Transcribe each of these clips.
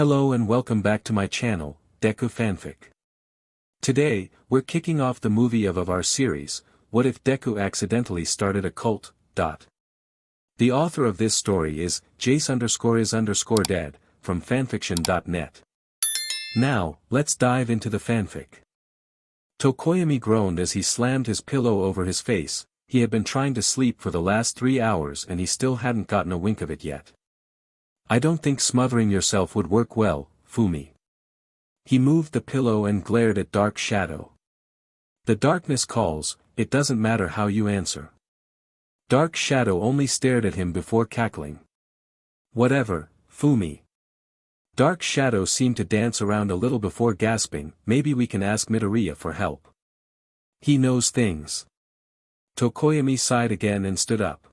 Hello and welcome back to my channel, Deku Fanfic. Today, we're kicking off the movie of our series, What If Deku Accidentally Started a Cult? The author of this story is Jace_is_dead, from fanfiction.net. Now, let's dive into the fanfic. Tokoyami groaned as he slammed his pillow over his face. He had been trying to sleep for the last 3 hours and he still hadn't gotten a wink of it yet. I don't think smothering yourself would work well, Fumi. He moved the pillow and glared at Dark Shadow. The darkness calls, it doesn't matter how you answer. Dark Shadow only stared at him before cackling. Whatever, Fumi. Dark Shadow seemed to dance around a little before gasping, maybe we can ask Midoriya for help. He knows things. Tokoyami sighed again and stood up.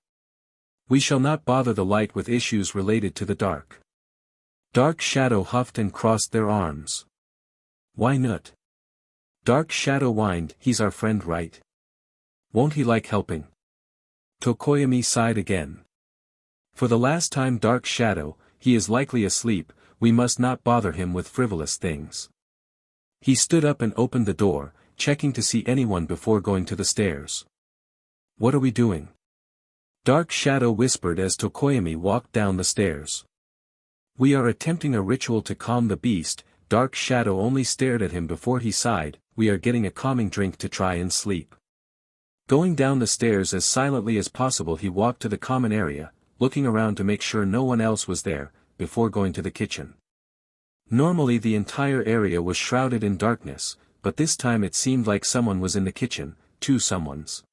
We shall not bother the light with issues related to the dark. Dark Shadow huffed and crossed their arms. Why not? Dark Shadow whined, he's our friend, right? Won't he like helping? Tokoyami sighed again. For the last time, Dark Shadow, he is likely asleep, we must not bother him with frivolous things. He stood up and opened the door, checking to see anyone before going to the stairs. What are we doing? Dark Shadow whispered as Tokoyami walked down the stairs. We are attempting a ritual to calm the beast. Dark Shadow only stared at him before he sighed, we are getting a calming drink to try and sleep. Going down the stairs as silently as possible, he walked to the common area, looking around to make sure no one else was there, before going to the kitchen. Normally the entire area was shrouded in darkness, but this time it seemed like someone was in the kitchen, two someones.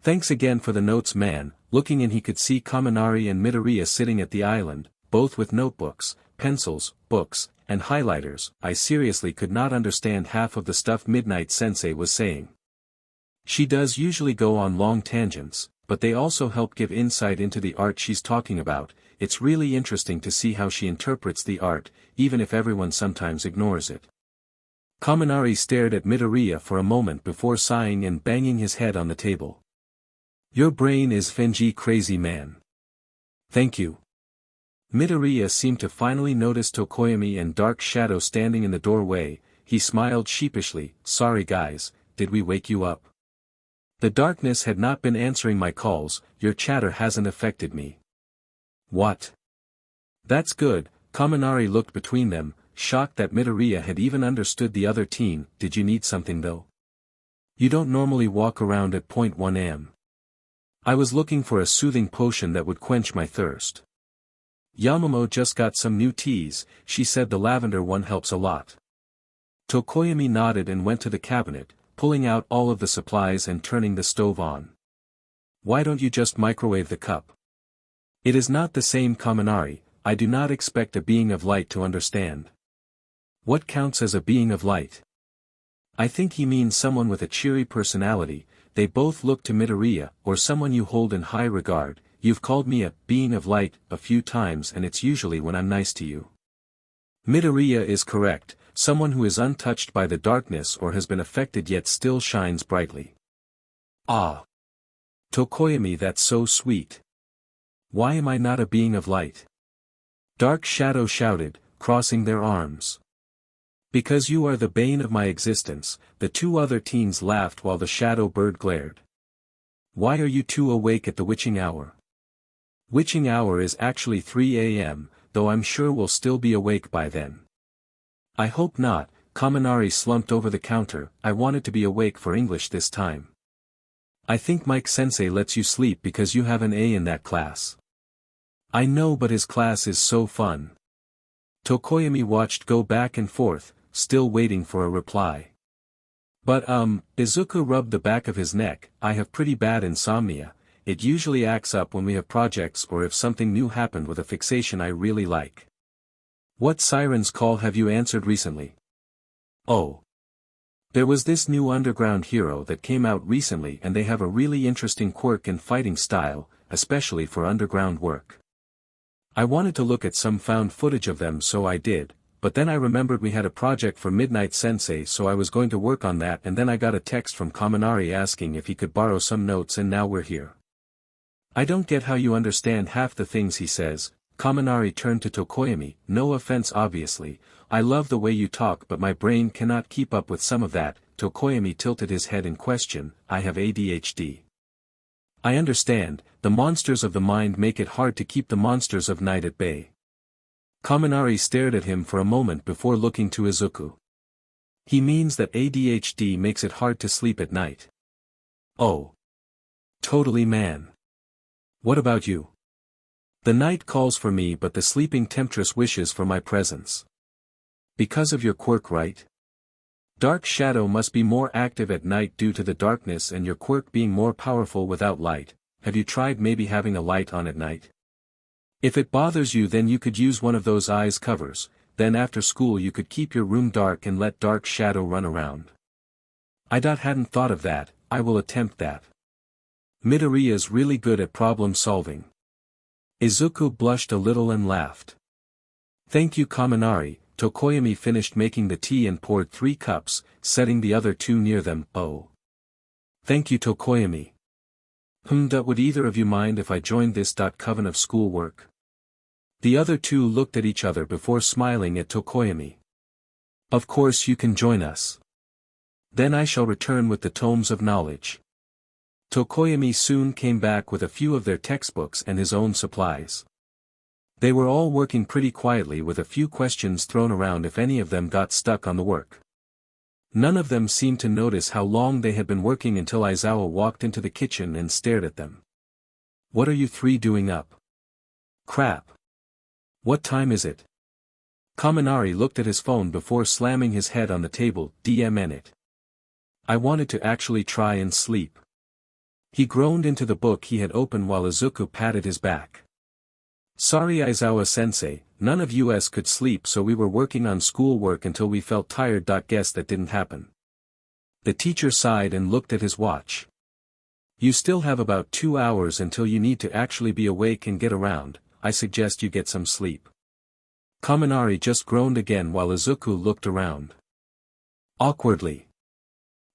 Thanks again for the notes, man. Looking in, he could see Kaminari and Midoriya sitting at the island, both with notebooks, pencils, books, and highlighters. I seriously could not understand half of the stuff Midnight Sensei was saying. She does usually go on long tangents, but they also help give insight into the art she's talking about. It's really interesting to see how she interprets the art, even if everyone sometimes ignores it. Kaminari stared at Midoriya for a moment before sighing and banging his head on the table. Your brain is Fenji, crazy man. Thank you. Midoriya seemed to finally notice Tokoyami and Dark Shadow standing in the doorway. He smiled sheepishly. Sorry guys, did we wake you up? The darkness had not been answering my calls. Your chatter hasn't affected me. What? That's good. Kaminari looked between them, shocked that Midoriya had even understood the other teen. Did you need something though? You don't normally walk around at 1 am. I was looking for a soothing potion that would quench my thirst. Yamamoto just got some new teas. She said the lavender one helps a lot. Tokoyami nodded and went to the cabinet, pulling out all of the supplies and turning the stove on. Why don't you just microwave the cup? It is not the same, Kaminari. I do not expect a being of light to understand. What counts as a being of light? I think he means someone with a cheery personality. They both look to Midoriya, or someone you hold in high regard. You've called me a being of light a few times and it's usually when I'm nice to you. Midoriya is correct, someone who is untouched by the darkness or has been affected yet still shines brightly. Ah! Tokoyami, that's so sweet. Why am I not a being of light? Dark Shadow shouted, crossing their arms. Because you are the bane of my existence. The two other teens laughed while the shadow bird glared. Why are you two awake at the witching hour? Witching hour is actually 3 am, though I'm sure we'll still be awake by then. I hope not. Kaminari slumped over the counter. I wanted to be awake for English this time. I think Mike Sensei lets you sleep because you have an A in that class. I know, but his class is so fun. Tokoyami watched go back and forth, still waiting for a reply. But Izuku rubbed the back of his neck. I have pretty bad insomnia. It usually acts up when we have projects or if something new happened with a fixation I really like. What siren's call have you answered recently? Oh. There was this new underground hero that came out recently and they have a really interesting quirk and fighting style, especially for underground work. I wanted to look at some found footage of them, so I did. But then I remembered we had a project for Midnight Sensei, so I was going to work on that, and then I got a text from Kaminari asking if he could borrow some notes, and now we're here. I don't get how you understand half the things he says. Kaminari turned to Tokoyami. No offense obviously, I love the way you talk but my brain cannot keep up with some of that. Tokoyami tilted his head in question. I have ADHD. I understand, the monsters of the mind make it hard to keep the monsters of night at bay. Kaminari stared at him for a moment before looking to Izuku. He means that ADHD makes it hard to sleep at night. Oh. Totally man. What about you? The night calls for me but the sleeping temptress wishes for my presence. Because of your quirk, right? Dark shadow must be more active at night due to the darkness and your quirk being more powerful without light. Have you tried maybe having a light on at night? If it bothers you then you could use one of those eyes covers, then after school you could keep your room dark and let dark shadow run around. I hadn't thought of that, I will attempt that. Midoriya's really good at problem solving. Izuku blushed a little and laughed. Thank you Kaminari. Tokoyami finished making the tea and poured 3 cups, setting the other 2 near them. Oh. Thank you Tokoyami. Would either of you mind if I joined this coven of schoolwork? The other 2 looked at each other before smiling at Tokoyami. Of course you can join us. Then I shall return with the tomes of knowledge. Tokoyami soon came back with a few of their textbooks and his own supplies. They were all working pretty quietly with a few questions thrown around if any of them got stuck on the work. None of them seemed to notice how long they had been working until Aizawa walked into the kitchen and stared at them. What are you 3 doing up? Crap. What time is it? Kaminari looked at his phone before slamming his head on the table. DMN it. I wanted to actually try and sleep. He groaned into the book he had opened while Izuku patted his back. Sorry Aizawa-sensei, none of us could sleep so we were working on schoolwork until we felt tired. Guess that didn't happen. The teacher sighed and looked at his watch. You still have about 2 hours until you need to actually be awake and get around. I suggest you get some sleep. Kaminari just groaned again while Izuku looked around. Awkwardly.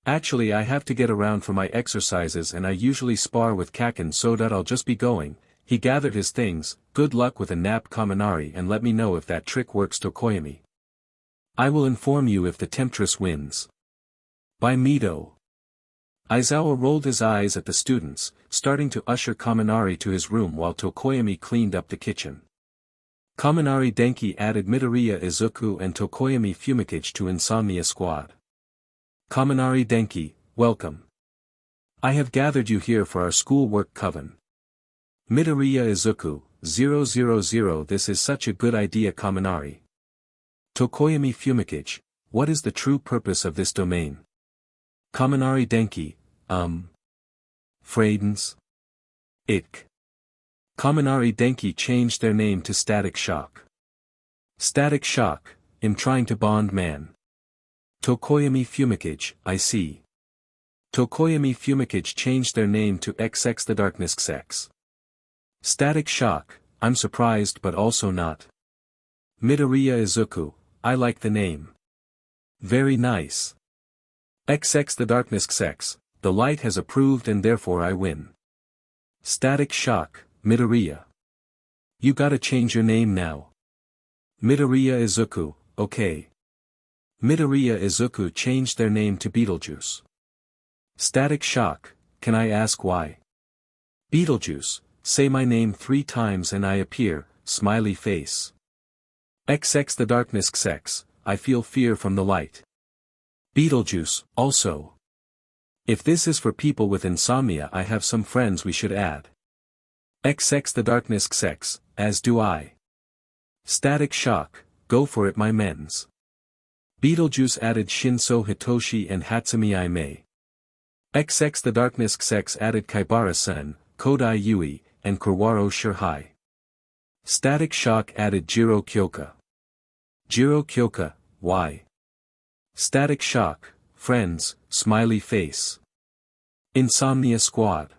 Actually I have to get around for my exercises and I usually spar with Kaken so I'll just be going. He gathered his things. Good luck with a nap Kaminari and let me know if that trick works Tokoyami. I will inform you if the temptress wins. By Mido. Aizawa rolled his eyes at the students, starting to usher Kaminari to his room while Tokoyami cleaned up the kitchen. Kaminari Denki added Midoriya Izuku and Tokoyami Fumikage to Insomnia Squad. Kaminari Denki, welcome. I have gathered you here for our schoolwork coven. Midoriya Izuku, 000 This is such a good idea Kaminari. Tokoyami Fumikage, what is the true purpose of this domain? Kaminari Denki, Freydens? Ick. Kaminari Denki changed their name to Static Shock. Static Shock, I'm trying to bond man. Tokoyami Fumikage, I see. Tokoyami Fumikage changed their name to XX the Darkness Sex. Static Shock, I'm surprised but also not. Midoriya Izuku, I like the name. Very nice. XX the Darkness Sex, the light has approved and therefore I win. Static Shock, Midoriya. You gotta change your name now. Midoriya Izuku, okay. Midoriya Izuku changed their name to Beetlejuice. Static Shock, can I ask why? Beetlejuice, say my name 3 times and I appear, smiley face. XX the Darkness Sex, I feel fear from the light. Beetlejuice, also. If this is for people with insomnia I have some friends we should add. XX the Darkness Sex, as do I. Static Shock, go for it my mens. Beetlejuice added Shinso Hitoshi and Hatsumi Aimei. XX the Darkness Sex added Kaibara-sen, Kodai Yui, and Kurwaro Shirhai. Static Shock added Jiro Kyoka. Jiro Kyoka, why? Static Shock, friends, smiley face. Insomnia Squad.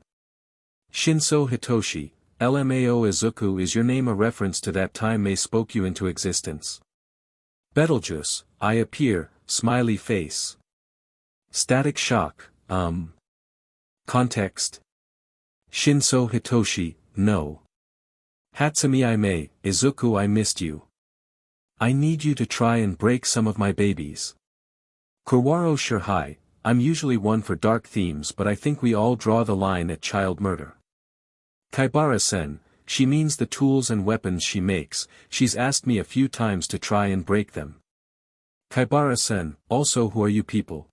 Shinso Hitoshi, LMAO Izuku is your name a reference to that time May spoke you into existence? Betelgeuse, I appear, smiley face. Static Shock, Context. Shinso Hitoshi, no. Hatsumi Aime, Izuku I missed you. I need you to try and break some of my babies. Kurwaro sure hi, I'm usually one for dark themes but I think we all draw the line at child murder. Kaibara-sen, she means the tools and weapons she makes, she's asked me a few times to try and break them. Kaibara-sen, also who are you people?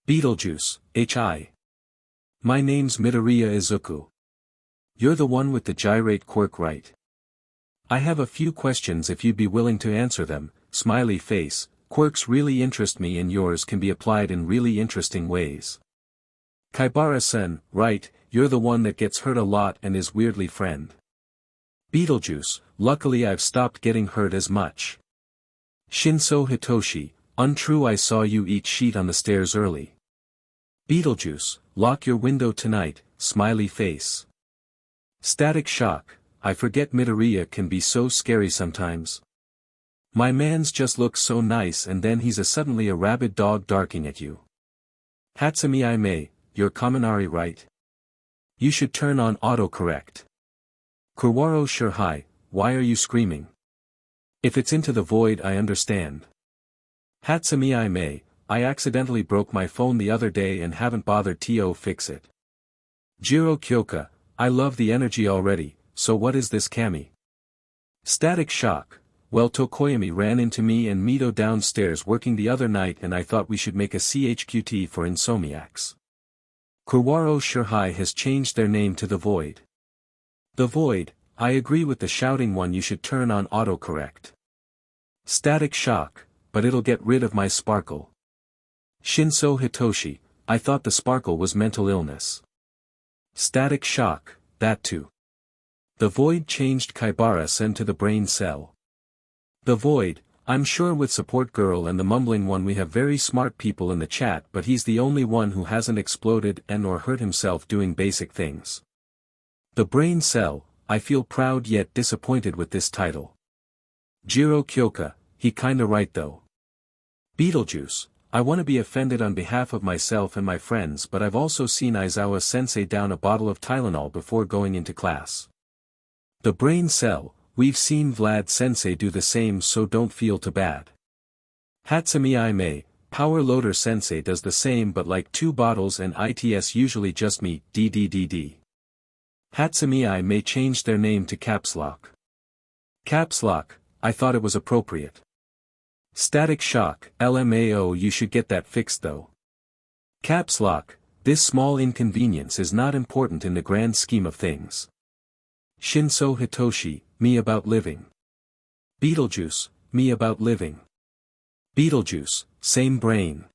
Beetlejuice, Hi. My name's Midoriya Izuku. You're the one with the gyrate quirk, right? I have a few questions if you'd be willing to answer them, smiley face, quirks really interest me and yours can be applied in really interesting ways. Kaibara-sen, right, you're the one that gets hurt a lot and is weirdly friend. Beetlejuice, luckily I've stopped getting hurt as much. Shinso Hitoshi, untrue I saw you eat sheet on the stairs early. Beetlejuice, lock your window tonight, smiley face. Static Shock, I forget Midoriya can be so scary sometimes. My man's just looks so nice and then he's suddenly a rabid dog barking at you. Hatsumi Aime, you're Kaminari right? You should turn on autocorrect. Kurwaro sure hi, why are you screaming? If it's into the void I understand. Hatsumi Aime, I accidentally broke my phone the other day and haven't bothered to fix it. Jiro Kyoka, I love the energy already, so what is this Kami? Static Shock, well Tokoyami ran into me and Mito downstairs working the other night and I thought we should make a CHQT for insomniacs. Kurwaro sure hi has changed their name to The Void. The Void, I agree with the shouting one, you should turn on autocorrect. Static Shock, but it'll get rid of my sparkle. Shinso Hitoshi, I thought the sparkle was mental illness. Static Shock, that too. The Void changed Kaibara-sen to the brain cell. The Void, I'm sure with Support Girl and the mumbling one we have very smart people in the chat but he's the only one who hasn't exploded and or hurt himself doing basic things. The Brain Cell, I feel proud yet disappointed with this title. Jiro Kyoka, he kinda right though. Beetlejuice, I wanna be offended on behalf of myself and my friends but I've also seen Aizawa-sensei down a bottle of Tylenol before going into class. The Brain Cell, we've seen Vlad-sensei do the same so don't feel too bad. Hatsumi Aime, Power Loader sensei does the same but like 2 bottles and it's usually just me, DDDD. Hatsumi Aime changed their name to Caps Lock. Caps Lock, I thought it was appropriate. Static Shock, LMAO you should get that fixed though. Caps Lock, this small inconvenience is not important in the grand scheme of things. Shinso Hitoshi, me about living. Beetlejuice, me about living. Beetlejuice, same brain.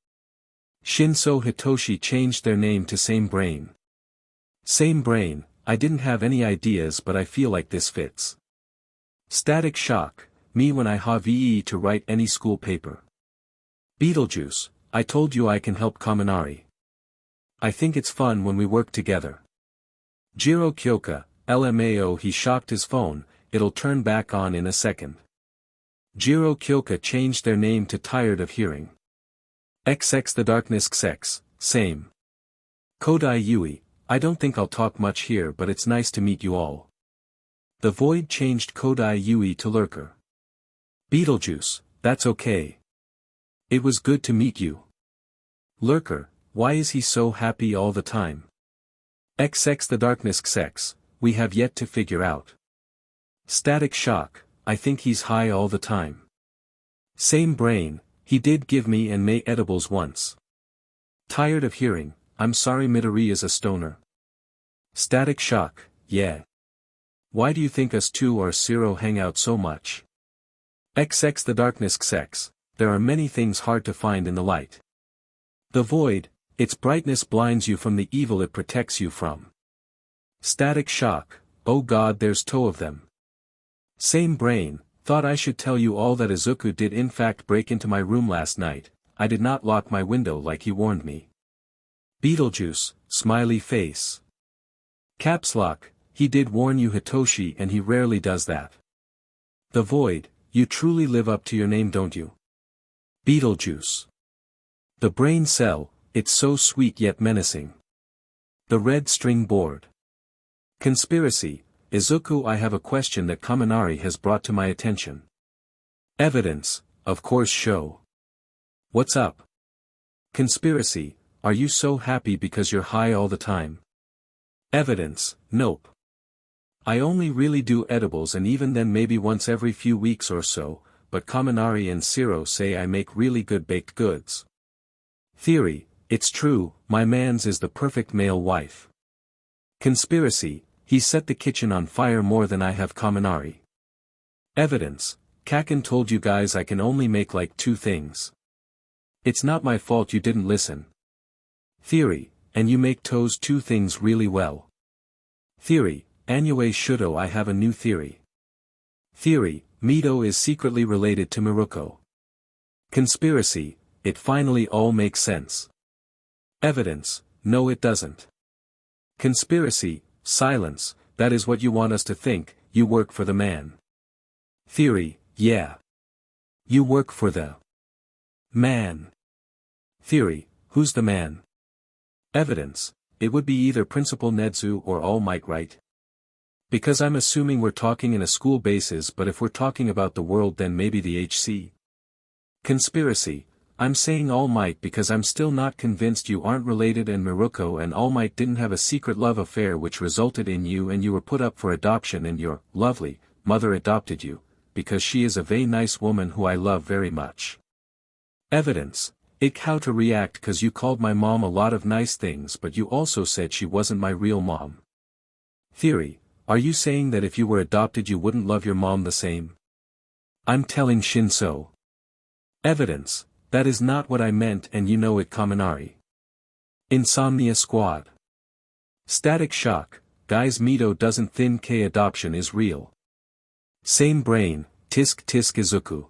Shinso Hitoshi changed their name to Same Brain. Same Brain, I didn't have any ideas but I feel like this fits. Static Shock, me when I have VE to write any school paper. Beetlejuice, I told you I can help Kaminari. I think it's fun when we work together. Jiro Kyoka, LMAO he shocked his phone, it'll turn back on in a second. Jiro Kyoka changed their name to Tired of Hearing. XX The Darkness XX, same. Kodai Yui, I don't think I'll talk much here but it's nice to meet you all. The Void changed Kodai Yui to Lurker. Beetlejuice, that's okay. It was good to meet you. Lurker, why is he so happy all the time? XX The Darkness XX, we have yet to figure out. Static Shock, I think he's high all the time. Same Brain, he did give me and May edibles once. Tired of Hearing, I'm sorry Midoriya's a stoner. Static Shock, yeah. Why do you think us two or Zero hang out so much? XX The Darkness XX, there are many things hard to find in the light. The Void, its brightness blinds you from the evil it protects you from. Static Shock, oh god there's 2 of them. Same Brain, thought I should tell you all that Izuku did in fact break into my room last night, I did not lock my window like he warned me. Beetlejuice, smiley face. Caps Lock, he did warn you Hitoshi and he rarely does that. The Void, you truly live up to your name don't you? Beetlejuice. The Brain Cell, it's so sweet yet menacing. The Red String Board. Conspiracy, Izuku, I have a question that Kaminari has brought to my attention. Evidence, of course. Show. What's up? Conspiracy, are you so happy because you're high all the time? Evidence, nope. I only really do edibles, and even then maybe once every few weeks or so, but Kaminari and Zero say I make really good baked goods. Theory, it's true, my man's is the perfect male wife. Conspiracy, he set the kitchen on fire more than I have. Kaminari. Evidence, Kakin told you guys I can only make like 2 things. It's not my fault you didn't listen. Theory, and you make those 2 things really well. Theory, anyway Shudo, I have a new theory. Theory, Mito is secretly related to Miruko. Conspiracy, it finally all makes sense. Evidence, no it doesn't. Conspiracy, silence, that is what you want us to think, you work for the man. Theory, yeah. You work for the man. Theory, who's the man? Evidence, it would be either Principal Nedzu or All Might, right? Because I'm assuming we're talking in a school basis, but if we're talking about the world then maybe the HC. Conspiracy, I'm saying All Might because I'm still not convinced you aren't related, and Miruko and All Might didn't have a secret love affair which resulted in you and you were put up for adoption and your lovely mother adopted you, because she is a very nice woman who I love very much. Evidence, how to react cause you called my mom a lot of nice things but you also said she wasn't my real mom. Theory, are you saying that if you were adopted you wouldn't love your mom the same? I'm telling Shinso. Evidence, that is not what I meant and you know it. Kaminari. Insomnia Squad. Static Shock, guys, Mito doesn't think adoption is real. Same brain, tisk tisk Izuku.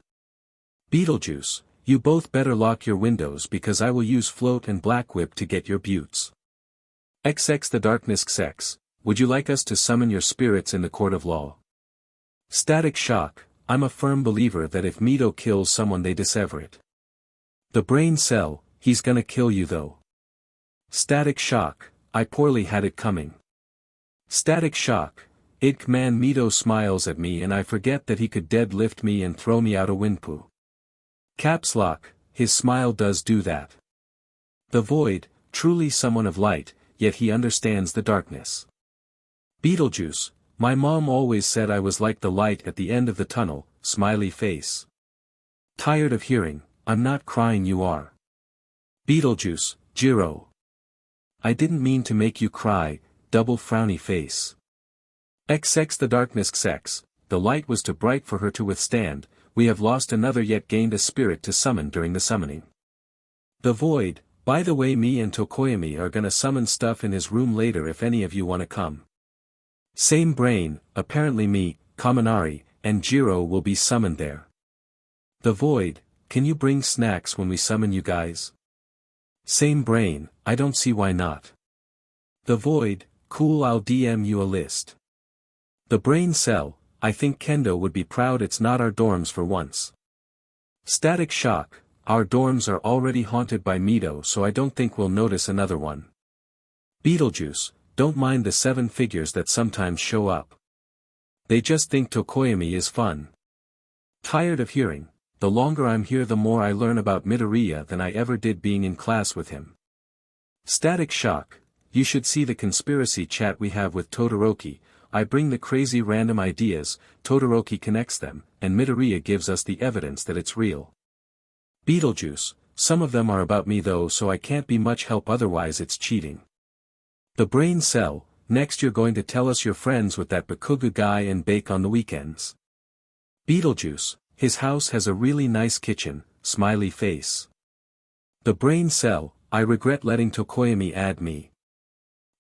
Beetlejuice, you both better lock your windows because I will use Float and Black Whip to get your buttes. XX the Darkness Sex, would you like us to summon your spirits in the court of law? Static Shock, I'm a firm believer that if Mito kills someone they dissever it. The Brain Cell, he's gonna kill you though. Static Shock, I poorly had it coming. Static Shock, man, Mito smiles at me and I forget that he could deadlift me and throw me out a windpoo. Caps Lock, his smile does do that. The Void, truly someone of light, yet he understands the darkness. Beetlejuice, my mom always said I was like the light at the end of the tunnel, smiley face. Tired of hearing, I'm not crying you are. Beetlejuice, Jiro. I didn't mean to make you cry, double frowny face. XX the Darkness Sex, the light was too bright for her to withstand, we have lost another yet gained a spirit to summon during the summoning. The Void, by the way me and Tokoyami are gonna summon stuff in his room later if any of you wanna come. Same brain, apparently me, Kaminari, and Jiro will be summoned there. The Void, can you bring snacks when we summon you guys? Same brain, I don't see why not. The Void, cool, I'll DM you a list. The Brain Cell, I think Kendo would be proud it's not our dorms for once. Static Shock, our dorms are already haunted by Mito so I don't think we'll notice another one. Beetlejuice, don't mind the 7 figures that sometimes show up. They just think Tokoyami is fun. Tired of hearing, the longer I'm here the more I learn about Midoriya than I ever did being in class with him. Static Shock, you should see the conspiracy chat we have with Todoroki. I bring the crazy random ideas, Todoroki connects them, and Midoriya gives us the evidence that it's real. Beetlejuice, some of them are about me though so I can't be much help otherwise it's cheating. The Brain Cell, next you're going to tell us you're friends with that Bakuga guy and bake on the weekends. Beetlejuice, his house has a really nice kitchen, smiley face. The Brain Cell, I regret letting Tokoyami add me.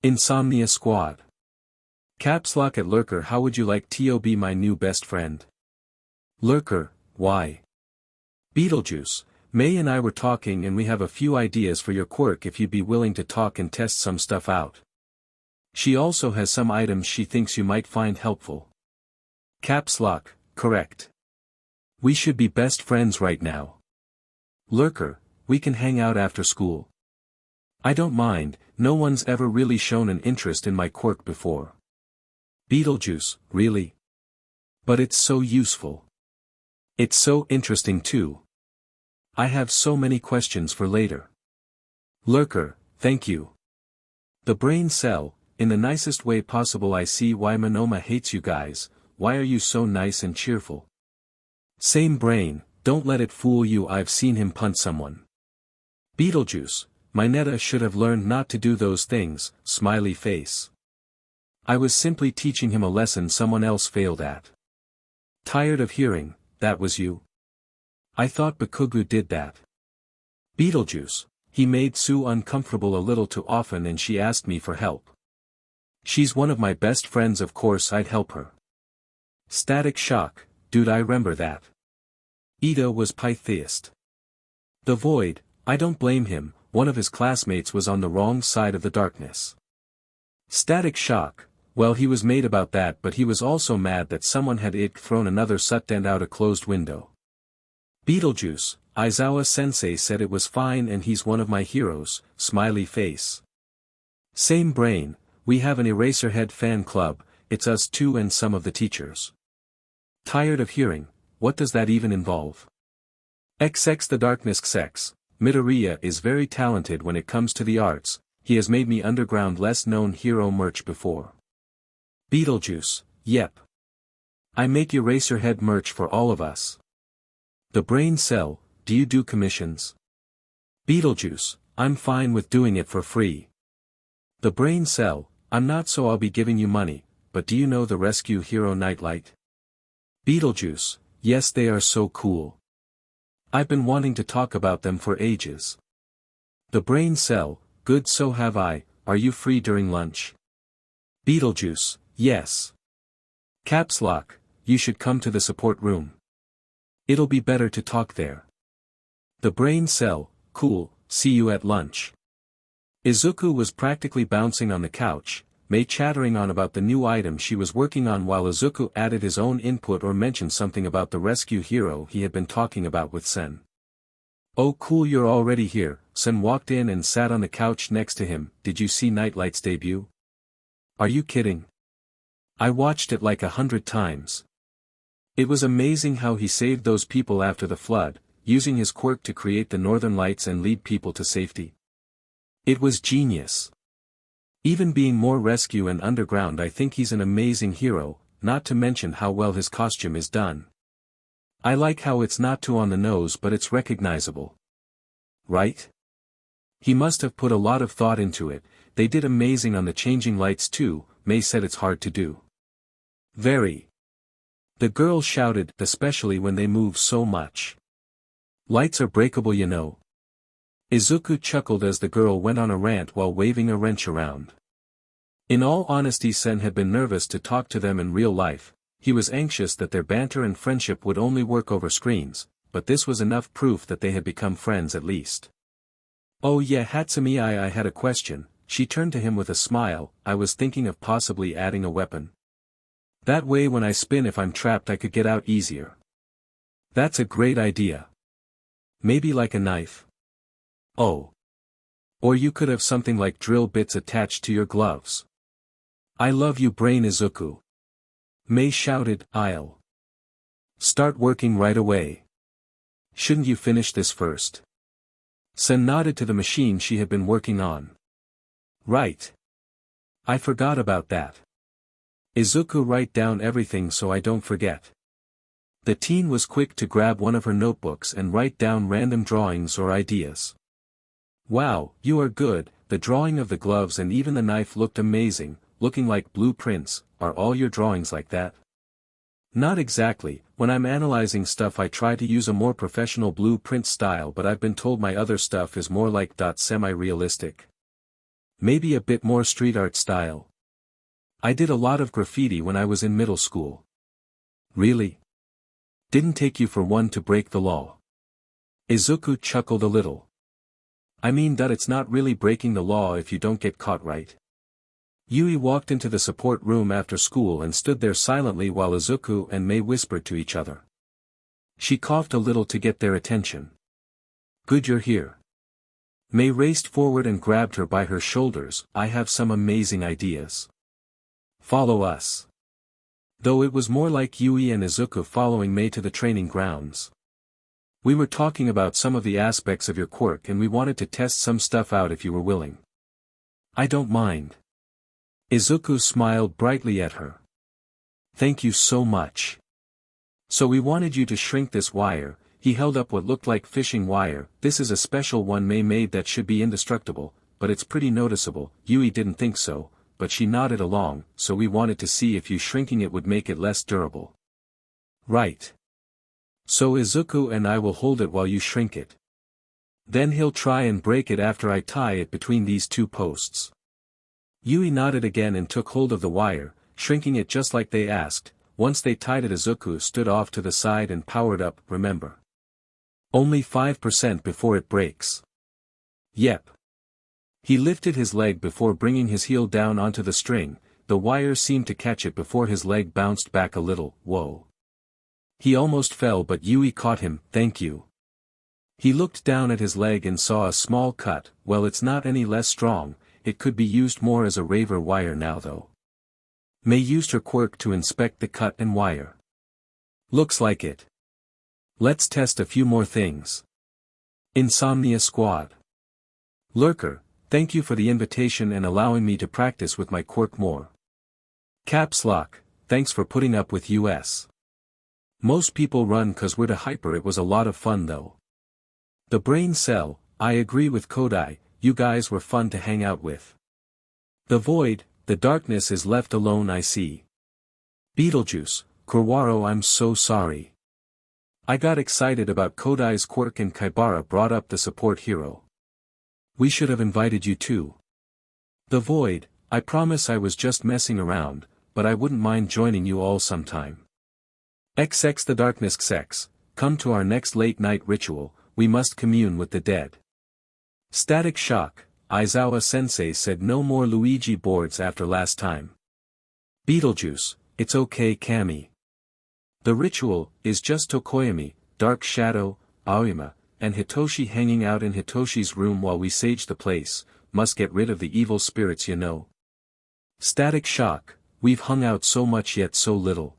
Insomnia Squad. Caps Lock at Lurker, how would you like to be my new best friend? Lurker, why? Beetlejuice, May and I were talking and we have a few ideas for your quirk if you'd be willing to talk and test some stuff out. She also has some items she thinks you might find helpful. Caps Lock, correct. We should be best friends right now. Lurker, we can hang out after school. I don't mind, no one's ever really shown an interest in my quirk before. Beetlejuice, really? But it's so useful. It's so interesting too. I have so many questions for later. Lurker, thank you. The brain cell, in the nicest way possible. I see why Monoma hates you guys. Why are you so nice and cheerful? Same brain, don't let it fool you. I've seen him punch someone. Beetlejuice, my Netta should have learned not to do those things, smiley face. I was simply teaching him a lesson someone else failed at. Tired of hearing, that was you? I thought Bakugu did that. Beetlejuice, he made Sue uncomfortable a little too often and she asked me for help. She's one of my best friends, of course I'd help her. Static shock, dude, I remember that. Ida was Pytheist. The Void, I don't blame him, one of his classmates was on the wrong side of the darkness. Static shock, well, he was mad about that, but he was also mad that someone had thrown another student out a closed window. Beetlejuice, Aizawa-sensei said it was fine and he's one of my heroes, smiley face. Same brain, we have an Eraserhead fan club, it's us two and some of the teachers. Tired of hearing, what does that even involve? XX the Darkness XX, Midoriya is very talented when it comes to the arts, he has made me underground less known hero merch before. Beetlejuice, yep. I make Eraserhead merch for all of us. The brain cell, do you do commissions? Beetlejuice, I'm fine with doing it for free. The brain cell, I'm not, so I'll be giving you money, but do you know the Rescue Hero Nightlight? Beetlejuice, yes, they are so cool. I've been wanting to talk about them for ages. The brain cell, good, so have I. Are you free during lunch? Beetlejuice, yes. Caps lock, you should come to the support room. It'll be better to talk there. The brain cell, cool, see you at lunch. Izuku was practically bouncing on the couch, Mei chattering on about the new item she was working on while Izuku added his own input or mentioned something about the rescue hero he had been talking about with Sen. Oh cool, you're already here. Sen walked in and sat on the couch next to him. Did you see Nightlight's debut? Are you kidding? I watched it like 100 times. It was amazing how he saved those people after the flood, using his quirk to create the northern lights and lead people to safety. It was genius. Even being more rescue and underground, I think he's an amazing hero, not to mention how well his costume is done. I like how it's not too on the nose but it's recognizable. Right? He must have put a lot of thought into it. They did amazing on the changing lights too. Mei said it's hard to do. Very. The girl shouted, especially when they move so much. Lights are breakable, you know. Izuku chuckled as the girl went on a rant while waving a wrench around. In all honesty, Sen had been nervous to talk to them in real life. He was anxious that their banter and friendship would only work over screens, but this was enough proof that they had become friends at least. Oh yeah, Hatsumi, I had a question. She turned to him with a smile. I was thinking of possibly adding a weapon. That way when I spin, if I'm trapped, I could get out easier. That's a great idea. Maybe like a knife. Oh. Or you could have something like drill bits attached to your gloves. I love you, brain Izuku. Mei shouted, I'll start working right away. Shouldn't you finish this first? Sen nodded to the machine she had been working on. Right. I forgot about that. Izuku, write down everything so I don't forget. The teen was quick to grab one of her notebooks and write down random drawings or ideas. Wow, you are good. The drawing of the gloves and even the knife looked amazing, looking like blueprints. Are all your drawings like that? Not exactly. When I'm analyzing stuff I try to use a more professional blueprint style, but I've been told my other stuff is more like semi-realistic. Maybe a bit more street art style. I did a lot of graffiti when I was in middle school. Really? Didn't take you for one to break the law. Izuku chuckled a little. I mean that it's not really breaking the law if you don't get caught, right? Yui walked into the support room after school and stood there silently while Izuku and Mei whispered to each other. She coughed a little to get their attention. Good, you're here. Mei raced forward and grabbed her by her shoulders. I have some amazing ideas. Follow us. Though it was more like Yui and Izuku following Mei to the training grounds. We were talking about some of the aspects of your quirk and we wanted to test some stuff out if you were willing. I don't mind. Izuku smiled brightly at her. Thank you so much. So we wanted you to shrink this wire. He held up what looked like fishing wire. This is a special one Mei made that should be indestructible, but it's pretty noticeable. Yui didn't think so, but she nodded along, so we wanted to see if you shrinking it would make it less durable. Right. So Izuku and I will hold it while you shrink it. Then he'll try and break it after I tie it between these two posts. Yui nodded again and took hold of the wire, shrinking it just like they asked. Once they tied it, Izuku stood off to the side and powered up, remember. Only 5% before it breaks. Yep. He lifted his leg before bringing his heel down onto the string. The wire seemed to catch it before his leg bounced back a little. Whoa. He almost fell, but Yui caught him. Thank you. He looked down at his leg and saw a small cut. Well, it's not any less strong. It could be used more as a raver wire now though. Mei used her quirk to inspect the cut and wire. Looks like it. Let's test a few more things. Insomnia Squad. Lurker, thank you for the invitation and allowing me to practice with my quirk more. Caps Lock, thanks for putting up with us. Most people run cause we're the hyper. It was a lot of fun though. The Brain Cell, I agree with Kodai, you guys were fun to hang out with. The Void, the darkness is left alone I see. Beetlejuice, Kurwaro I'm so sorry. I got excited about Kodai's quirk and Kaibara brought up the support hero. We should have invited you too. The Void, I promise I was just messing around, but I wouldn't mind joining you all sometime. XX the Darkness XX, come to our next late night ritual, we must commune with the dead. Static Shock, Aizawa-sensei said no more Luigi boards after last time. Beetlejuice, it's okay Kami. The ritual is just Tokoyami, Dark Shadow, Aoyama, and Hitoshi hanging out in Hitoshi's room while we sage the place, must get rid of the evil spirits you know. Static Shock, we've hung out so much yet so little.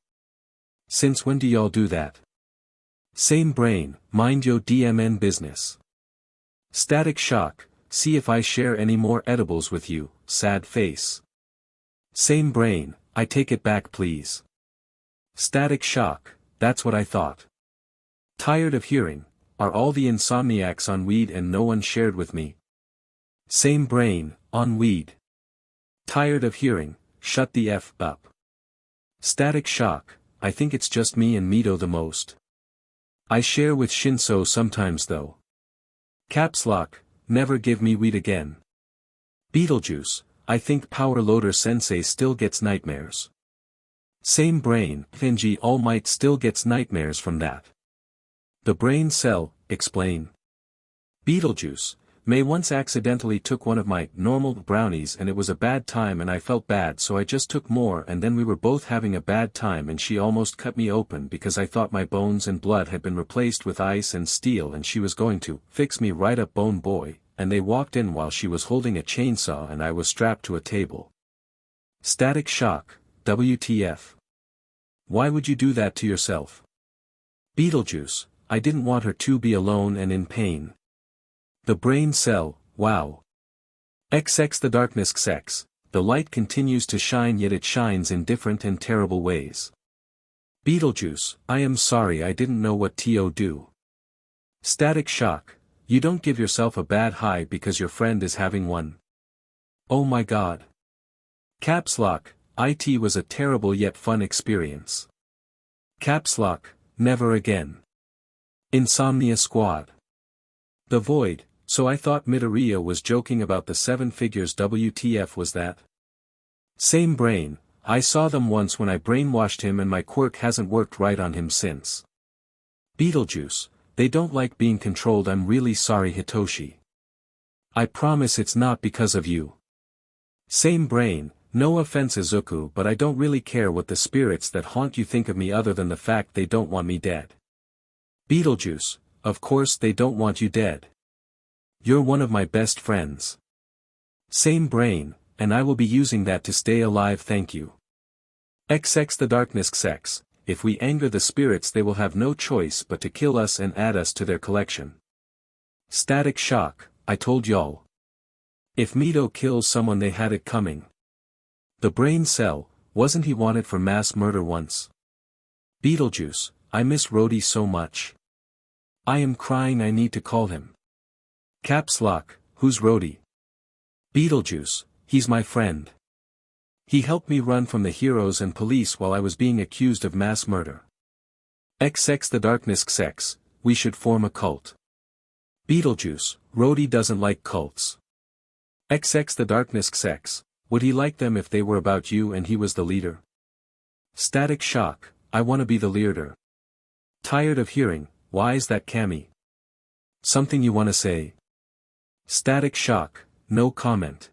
Since when do y'all do that? Same brain, mind yo DMN business. Static Shock, see if I share any more edibles with you, sad face. Same brain, I take it back please. Static Shock, that's what I thought. Tired of hearing, are all the insomniacs on weed and no one shared with me? Same brain, on weed. Tired of hearing, shut the F up. Static Shock, I think it's just me and Mito the most. I share with Shinso sometimes though. Caps Lock, never give me weed again. Beetlejuice, I think Power Loader Sensei still gets nightmares. Same brain, Finji All Might still gets nightmares from that. The Brain Cell, explain. Beetlejuice, May once accidentally took one of my normal brownies and it was a bad time and I felt bad so I just took more and then we were both having a bad time and she almost cut me open because I thought my bones and blood had been replaced with ice and steel and she was going to fix me right up bone boy, and they walked in while she was holding a chainsaw and I was strapped to a table. Static Shock, WTF. Why would you do that to yourself? Beetlejuice, I didn't want her to be alone and in pain. The Brain Cell, wow. XX the Darkness XX, the light continues to shine yet it shines in different and terrible ways. Beetlejuice, I am sorry I didn't know what to do. Static Shock, you don't give yourself a bad high because your friend is having one. Oh my god. Caps Lock, IT was a terrible yet fun experience. Caps Lock, never again. Insomnia Squad. The Void, so I thought Midoriya was joking about the 7 figures WTF was that? Same brain, I saw them once when I brainwashed him and my quirk hasn't worked right on him since. Beetlejuice, they don't like being controlled. I'm really sorry Hitoshi. I promise it's not because of you. Same brain, no offense Izuku but I don't really care what the spirits that haunt you think of me other than the fact they don't want me dead. Beetlejuice, of course they don't want you dead. You're one of my best friends. Same brain, and I will be using that to stay alive thank you. XX the darkness XX, if we anger the spirits they will have no choice but to kill us and add us to their collection. Static Shock, I told y'all. If Mito kills someone they had it coming. The brain cell, wasn't he wanted for mass murder once? Beetlejuice, I miss Rhodey so much. I am crying I need to call him. Caps Lock, who's Rhodey? Beetlejuice, he's my friend. He helped me run from the heroes and police while I was being accused of mass murder. XX the darkness XX, we should form a cult. Beetlejuice, Rhodey doesn't like cults. XX the darkness XX, would he like them if they were about you and he was the leader? Static Shock, I wanna be the leader. Tired of hearing, why's that Cammy? Something you wanna say? Static Shock, no comment.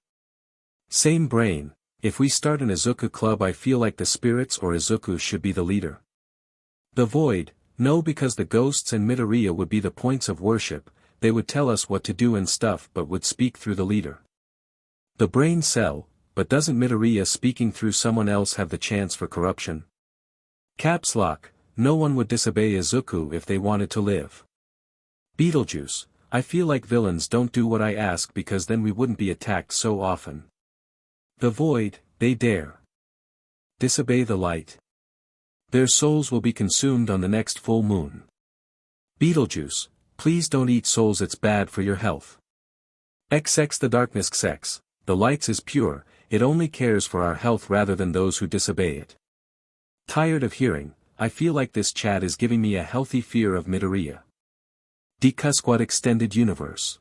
Same brain, if we start an Izuku club I feel like the spirits or Izuku should be the leader. The Void, no because the ghosts and Midoriya would be the points of worship, they would tell us what to do and stuff but would speak through the leader. The Brain Cell, but doesn't Midoriya speaking through someone else have the chance for corruption? Caps Lock, no one would disobey Izuku if they wanted to live. Beetlejuice, I feel like villains don't do what I ask because then we wouldn't be attacked so often. The Void, they dare disobey the light. Their souls will be consumed on the next full moon. Beetlejuice, please don't eat souls, it's bad for your health. XX the darkness XX, the lights is pure, it only cares for our health rather than those who disobey it. Tired of hearing, I feel like this chat is giving me a healthy fear of Midoriya. Deku Extended Universe.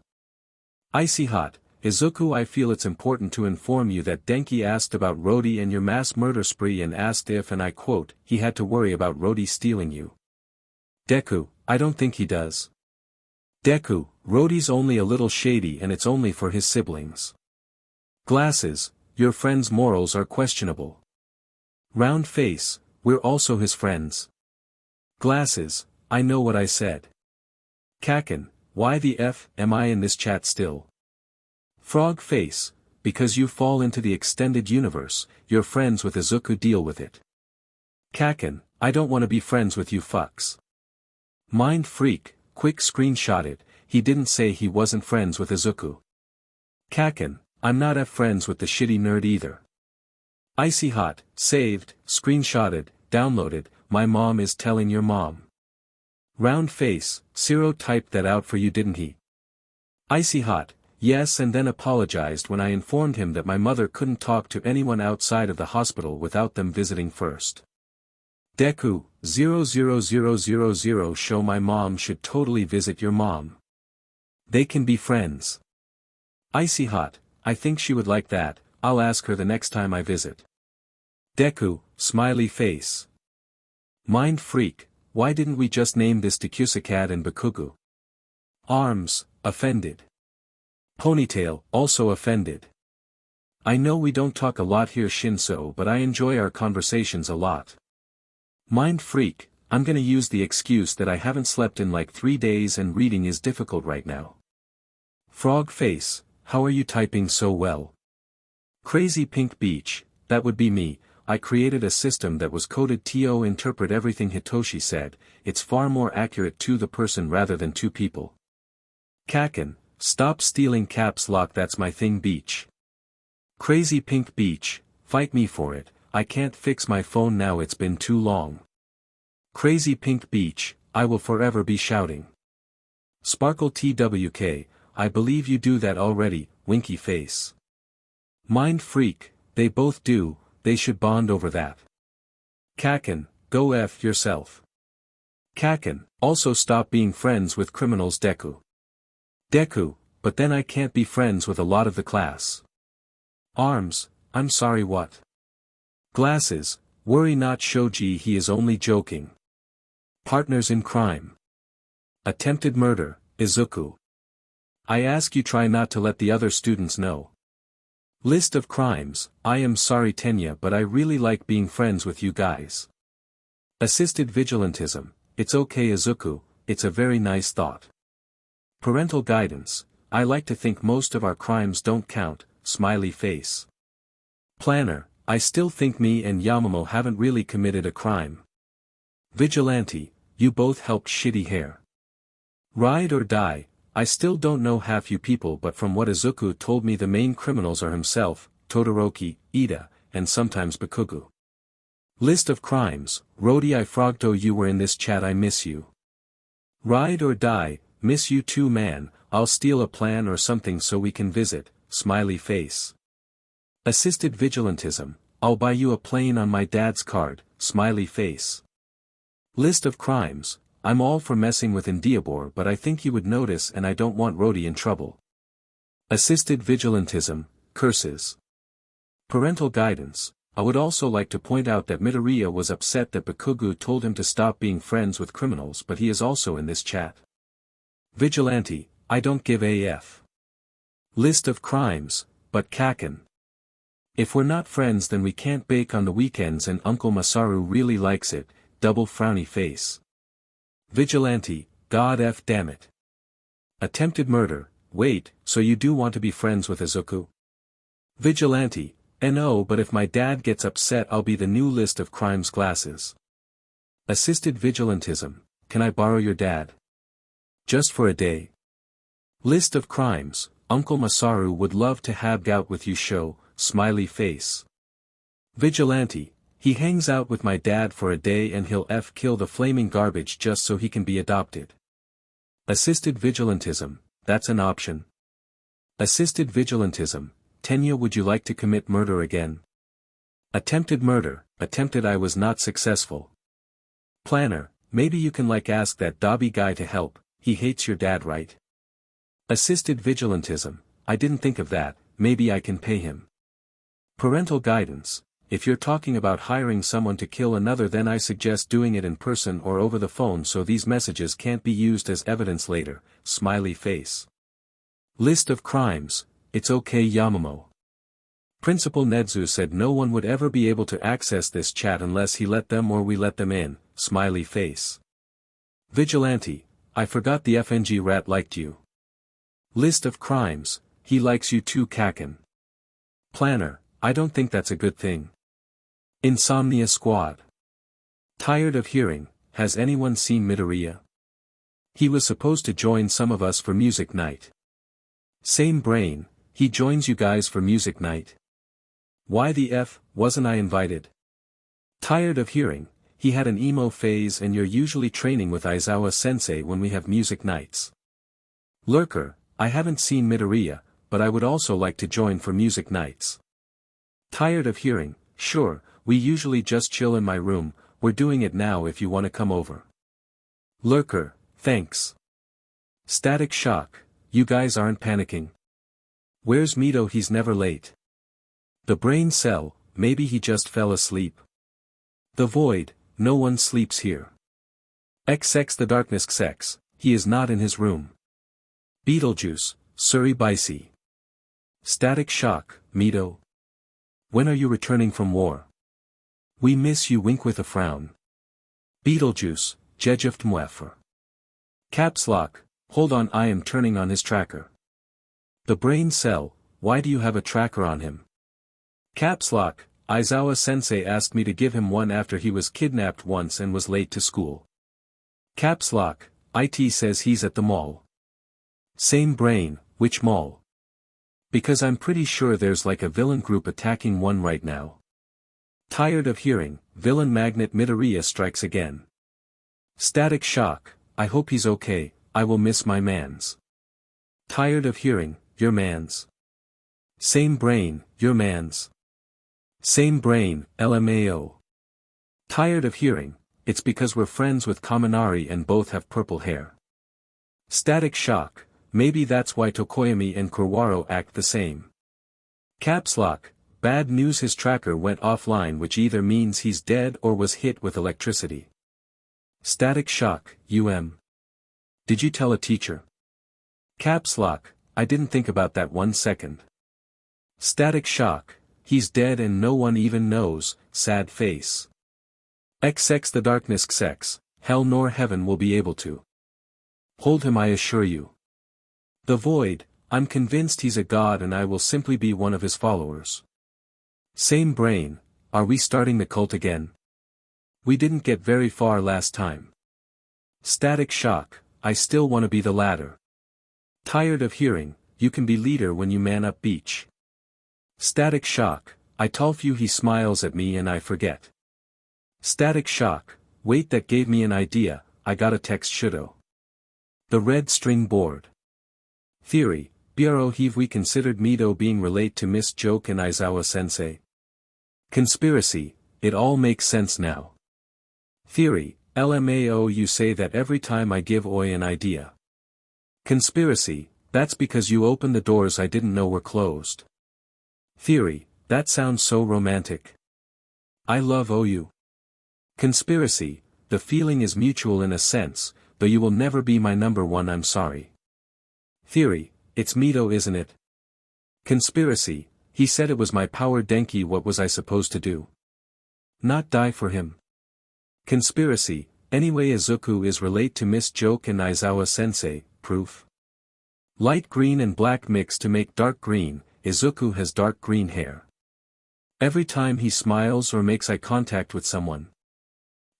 Icy Hot, Izuku, I feel it's important to inform you that Denki asked about Rhodey and your mass murder spree and asked if, and I quote, he had to worry about Rhodey stealing you. Deku, I don't think he does. Deku, Rhodey's only a little shady and it's only for his siblings. Glasses, your friend's morals are questionable. Round Face, we're also his friends. Glasses, I know what I said. Kaken, why the F am I in this chat still? Frog Face, because you fall into the extended universe, you're friends with Izuku, deal with it. Kaken, I don't want to be friends with you fucks. Mind Freak, quick screenshot it, he didn't say he wasn't friends with Izuku. Kaken, I'm not friends with the shitty nerd either. Icy Hot, saved, screenshotted, downloaded, my mom is telling your mom. Round Face, Zero typed that out for you didn't he? Icy Hot, yes, and then apologized when I informed him that my mother couldn't talk to anyone outside of the hospital without them visiting first. Deku, 00000 show my mom should totally visit your mom. They can be friends. Icy Hot, I think she would like that, I'll ask her the next time I visit. Deku, smiley face. Mind Freak, why didn't we just name this Dekusakad and Bakugu? Arms, offended. Ponytail, also offended. I know we don't talk a lot here Shinso, but I enjoy our conversations a lot. Mind Freak, I'm gonna use the excuse that I haven't slept in like 3 days and reading is difficult right now. Frog Face, how are you typing so well? Crazy Pink Beach, that would be me, I created a system that was coded to interpret everything Hitoshi said, it's far more accurate to the person rather than to people. Kaken, stop stealing caps lock, that's my thing Beach. Crazy Pink Beach, fight me for it, I can't fix my phone now, it's been too long. Crazy Pink Beach, I will forever be shouting. Sparkle TWK, I believe you do that already, winky face. Mind Freak, they both do, they should bond over that. Kaken, go F yourself. Kaken, also stop being friends with criminals Deku. Deku, but then I can't be friends with a lot of the class. Arms, I'm sorry what? Glasses, worry not Shoji, he is only joking. Partners in crime. Attempted murder, Izuku. I ask you try not to let the other students know. List of crimes, I am sorry Tenya, but I really like being friends with you guys. Assisted vigilantism, it's okay Izuku, it's a very nice thought. Parental guidance, I like to think most of our crimes don't count, smiley face. Planner, I still think me and Yamamoto haven't really committed a crime. Vigilante, you both helped shitty hair. Ride or die, I still don't know half you people, but from what Izuku told me the main criminals are himself, Todoroki, Ida, and sometimes Bakugo. List of crimes, Rodi I Frogto, you were in this chat, I miss you. Ride or die, miss you too man, I'll steal a plan or something so we can visit, smiley face. Assisted vigilantism, I'll buy you a plane on my dad's card, smiley face. List of crimes, I'm all for messing with Indiabor, but I think he would notice and I don't want Rodi in trouble. Assisted vigilantism, curses. Parental guidance, I would also like to point out that Midoriya was upset that Bakugo told him to stop being friends with criminals, but he is also in this chat. Vigilante, I don't give a f. List of crimes, but Kaken. If we're not friends then we can't bake on the weekends and Uncle Masaru really likes it, double frowny face. Vigilante, God f damn it. Attempted murder, wait, so you do want to be friends with Izuku? Vigilante, no, but if my dad gets upset I'll be the new list of crimes glasses. Assisted vigilantism, can I borrow your dad? Just for a day. List of crimes, Uncle Masaru would love to hang out with you show, smiley face. Vigilante, he hangs out with my dad for a day and he'll kill the flaming garbage just so he can be adopted. Assisted vigilantism, that's an option. Assisted vigilantism, Tenya, would you like to commit murder again? Attempted murder, attempted, I was not successful. Planner, maybe you can ask that Dobby guy to help, he hates your dad right? Assisted vigilantism, I didn't think of that, maybe I can pay him. Parental guidance, if you're talking about hiring someone to kill another then I suggest doing it in person or over the phone so these messages can't be used as evidence later, smiley face. List of crimes, it's okay Yamamoto. Principal Nedzu said no one would ever be able to access this chat unless he let them or we let them in, smiley face. Vigilante, I forgot the FNG rat liked you. List of crimes, he likes you too Kaken. Planner, I don't think that's a good thing. Insomnia Squad. Tired of hearing, has anyone seen Midoriya? He was supposed to join some of us for music night. Same brain, he joins you guys for music night. Why the F, wasn't I invited? Tired of hearing, he had an emo phase and you're usually training with Aizawa sensei when we have music nights. Lurker, I haven't seen Midoriya, but I would also like to join for music nights. Tired of hearing, sure, we usually just chill in my room, we're doing it now if you want to come over. Lurker, thanks. Static Shock, you guys aren't panicking. Where's Mito? He's never late. The Brain Cell, maybe he just fell asleep. The Void, no one sleeps here. XX the Darkness XX, he is not in his room. Beetlejuice, Suri Bicey. Static Shock, Mito. When are you returning from war? We miss you, wink with a frown. Beetlejuice, Jejift Mwefer. Caps Lock, hold on, I am turning on his tracker. The Brain Cell, why do you have a tracker on him? Caps Lock, Aizawa sensei asked me to give him one after he was kidnapped once and was late to school. Caps Lock, IT says he's at the mall. Same brain, which mall? Because I'm pretty sure there's a villain group attacking one right now. Tired of hearing, villain magnet Midoriya strikes again. Static Shock, I hope he's okay, I will miss my mans. Tired of hearing, your mans. Same brain, your mans. Same brain, LMAO. Tired of hearing, it's because we're friends with Kaminari and both have purple hair. Static Shock, maybe that's why Tokoyami and Kurwaro act the same. Caps Lock, bad news, his tracker went offline, which either means he's dead or was hit with electricity. Static Shock, Did you tell a teacher? Caps Lock, I didn't think about that 1 second. Static Shock, he's dead and no one even knows, sad face. XX the Darkness XX, hell nor heaven will be able to hold him, I assure you. The Void, I'm convinced he's a god and I will simply be one of his followers. Same brain, are we starting the cult again? We didn't get very far last time. Static shock, I still wanna be the latter. Tired of hearing, you can be leader when you man up beach. Static shock, I told you he smiles at me and I forget. Static shock, wait that gave me an idea, I gotta text Shudo. The red string board. Theory, Bro have we considered Mido being relate to Miss Joke and Aizawa sensei? Conspiracy, it all makes sense now. Theory, LMAO you say that every time I give Oi an idea. Conspiracy, that's because you opened the doors I didn't know were closed. Theory, that sounds so romantic. I love OU. Conspiracy, the feeling is mutual in a sense, though you will never be my number one I'm sorry. Theory, it's Mido isn't it? Conspiracy, he said it was my power Denki what was I supposed to do? Not die for him. Conspiracy, anyway Izuku is relate to Miss Joke and Aizawa sensei, proof. Light green and black mix to make dark green, Izuku has dark green hair. Every time he smiles or makes eye contact with someone.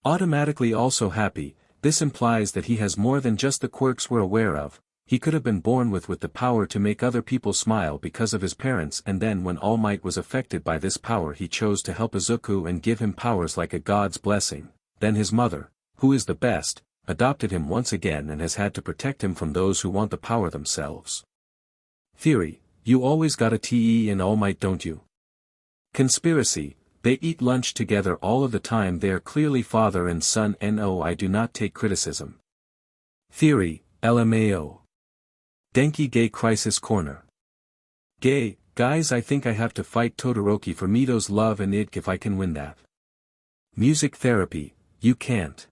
Automatically also happy, this implies that he has more than just the quirks we're aware of, he could have been born with the power to make other people smile because of his parents and then when All Might was affected by this power he chose to help Izuku and give him powers like a god's blessing, then his mother, who is the best, adopted him once again and has had to protect him from those who want the power themselves. Theory, you always got a TE in All Might don't you? Conspiracy, they eat lunch together all of the time they are clearly father and son no I do not take criticism. Theory, LMAO. Denki Gay Crisis Corner. Gay, guys I think I have to fight Todoroki for Mido's love and id if I can win that. Music therapy, you can't.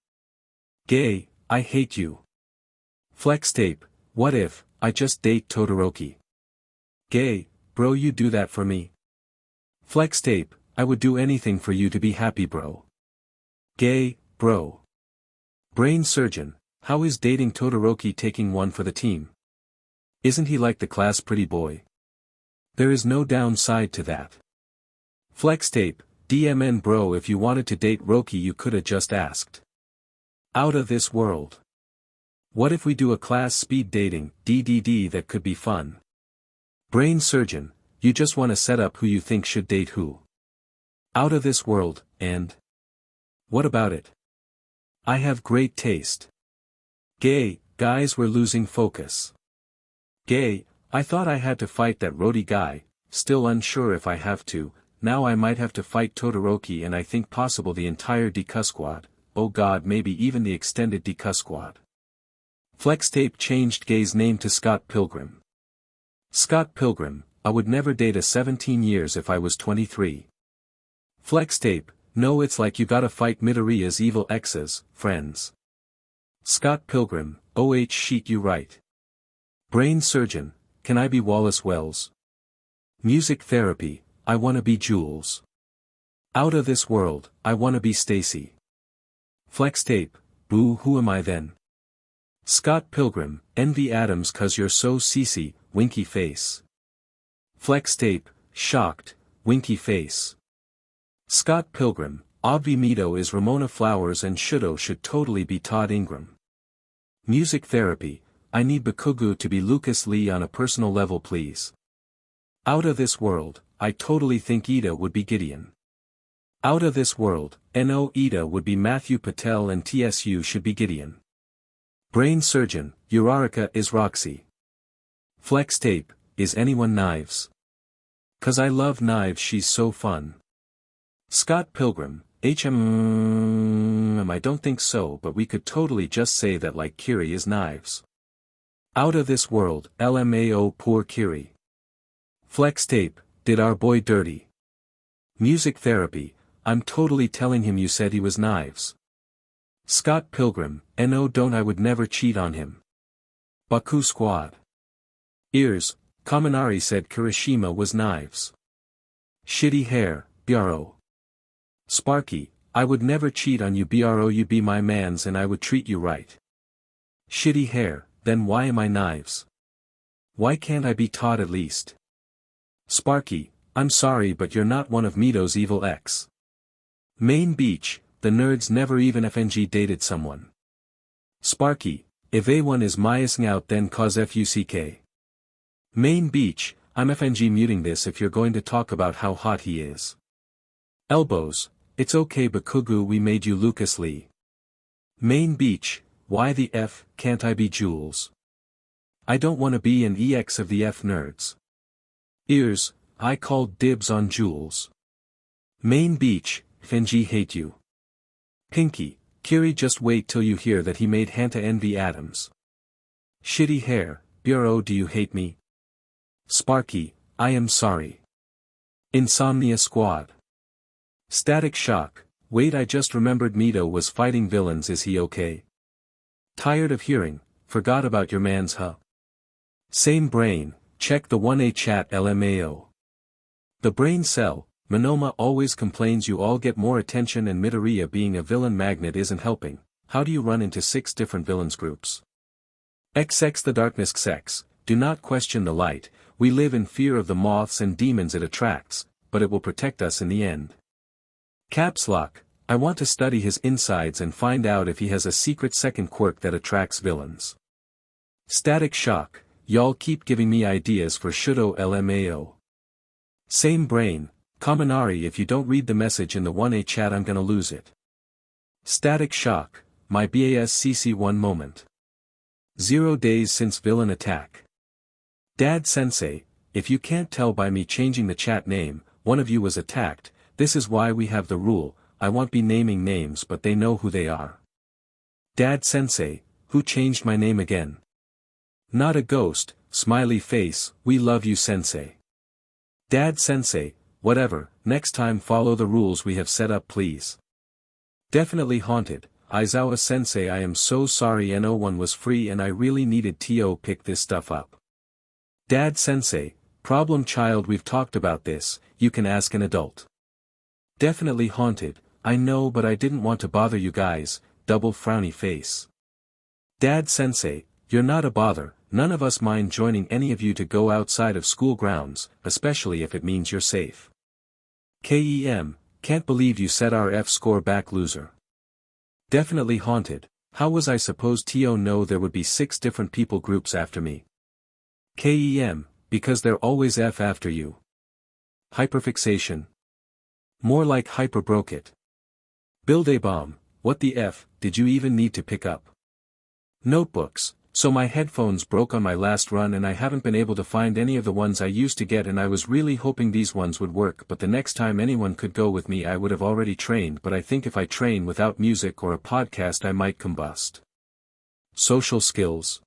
Gay, I hate you. Flex tape, what if, I just date Todoroki? Gay, bro you do that for me? Flex tape, I would do anything for you to be happy bro. Gay, bro. Brain surgeon, how is dating Todoroki taking one for the team? Isn't he like the class pretty boy? There is no downside to that. Flex tape, DMN bro if you wanted to date Roki you coulda just asked. Out of this world. What if we do a class speed dating, DDD that could be fun? Brain surgeon, you just wanna set up who you think should date who. Out of this world, and? What about it? I have great taste. Gay, guys we're losing focus. Gay, I thought I had to fight that Rody guy, still unsure if I have to, now I might have to fight Todoroki and I think possible the entire Deku squad, oh god maybe even the extended Deku squad. Flex tape changed Gay's name to Scott Pilgrim. Scott Pilgrim, I would never date a 17 years if I was 23. Flex tape, no it's like you gotta fight Midoriya's evil exes, friends. Scott Pilgrim, OH sheet you right. Brain surgeon, can I be Wallace Wells? Music therapy, I wanna be Jules. Out of this world, I wanna be Stacy. Flex tape, boo who am I then? Scott Pilgrim, envy Adams cause you're so CC, winky face. Flex tape, shocked, winky face. Scott Pilgrim, Obvi Mido is Ramona Flowers and Shudo should totally be Todd Ingram. Music therapy, I need Bakugu to be Lucas Lee on a personal level please. Out of this world, I totally think Ida would be Gideon. Out of this world, NO Ida would be Matthew Patel and TSU should be Gideon. Brain surgeon, Urarika is Roxy. Flex tape, is anyone Knives? Cause I love Knives she's so fun. Scott Pilgrim, I don't think so but we could totally just say that like Kiri is Knives. Out of this world, LMAO poor Kiri. Flex tape, did our boy dirty. Music therapy, I'm totally telling him you said he was Knives. Scott Pilgrim, NO don't I would never cheat on him. Baku squad. Ears, Kaminari said Kirishima was Knives. Shitty hair, Bro. Sparky, I would never cheat on you bro you be my mans and I would treat you right. Shitty hair, then why am I Knives? Why can't I be Todd at least? Sparky, I'm sorry but you're not one of Mito's evil ex. Main Beach, the nerds never even FNG dated someone. Sparky, if A1 is mying out then cause FUCK. Main Beach, I'm FNG muting this if you're going to talk about how hot he is. Elbows, it's okay Bakugu we made you Lucas Lee. Main Beach, why the F, can't I be Jules? I don't wanna be an EX of the F nerds. Ears, I called dibs on Jules. Main Beach, FNG hate you. Pinky, Kiri just wait till you hear that he made Hanta envy Adams. Shitty hair, Bureau do you hate me? Sparky, I am sorry. Insomnia Squad. Static Shock, wait I just remembered Mito was fighting villains is he okay? Tired of hearing, forgot about your man's huh? Same brain, check the 1A chat LMAO. The brain cell, Monoma always complains you all get more attention and Midoriya being a villain magnet isn't helping, how do you run into 6 different villains groups? XX the darkness XX, do not question the light, we live in fear of the moths and demons it attracts, but it will protect us in the end. Caps Lock, I want to study his insides and find out if he has a secret second quirk that attracts villains. Static Shock, y'all keep giving me ideas for Shudo LMAO. Same brain, Kaminari if you don't read the message in the 1A chat I'm gonna lose it. Static Shock, my BASCC1 moment. 0 days since villain attack. Dad Sensei, if you can't tell by me changing the chat name, one of you was attacked, this is why we have the rule, I won't be naming names but they know who they are. Dad Sensei, who changed my name again? Not a ghost, smiley face, we love you Sensei. Dad Sensei, whatever, next time follow the rules we have set up please. Definitely haunted, Aizawa Sensei I am so sorry N01 was free and I really needed to pick this stuff up. Dad Sensei, problem child we've talked about this, you can ask an adult. Definitely haunted, I know but I didn't want to bother you guys, double frowny face. Dad Sensei, you're not a bother, none of us mind joining any of you to go outside of school grounds, especially if it means you're safe. KEM, can't believe you set our F score back loser. Definitely haunted, how was I supposed to know there would be 6 different people groups after me? KEM, because they're always F after you. Hyperfixation. More like hyper broke it. Build a bomb, what the F, did you even need to pick up? Notebooks, so my headphones broke on my last run and I haven't been able to find any of the ones I used to get and I was really hoping these ones would work but the next time anyone could go with me I would have already trained but I think if I train without music or a podcast I might combust. Social skills.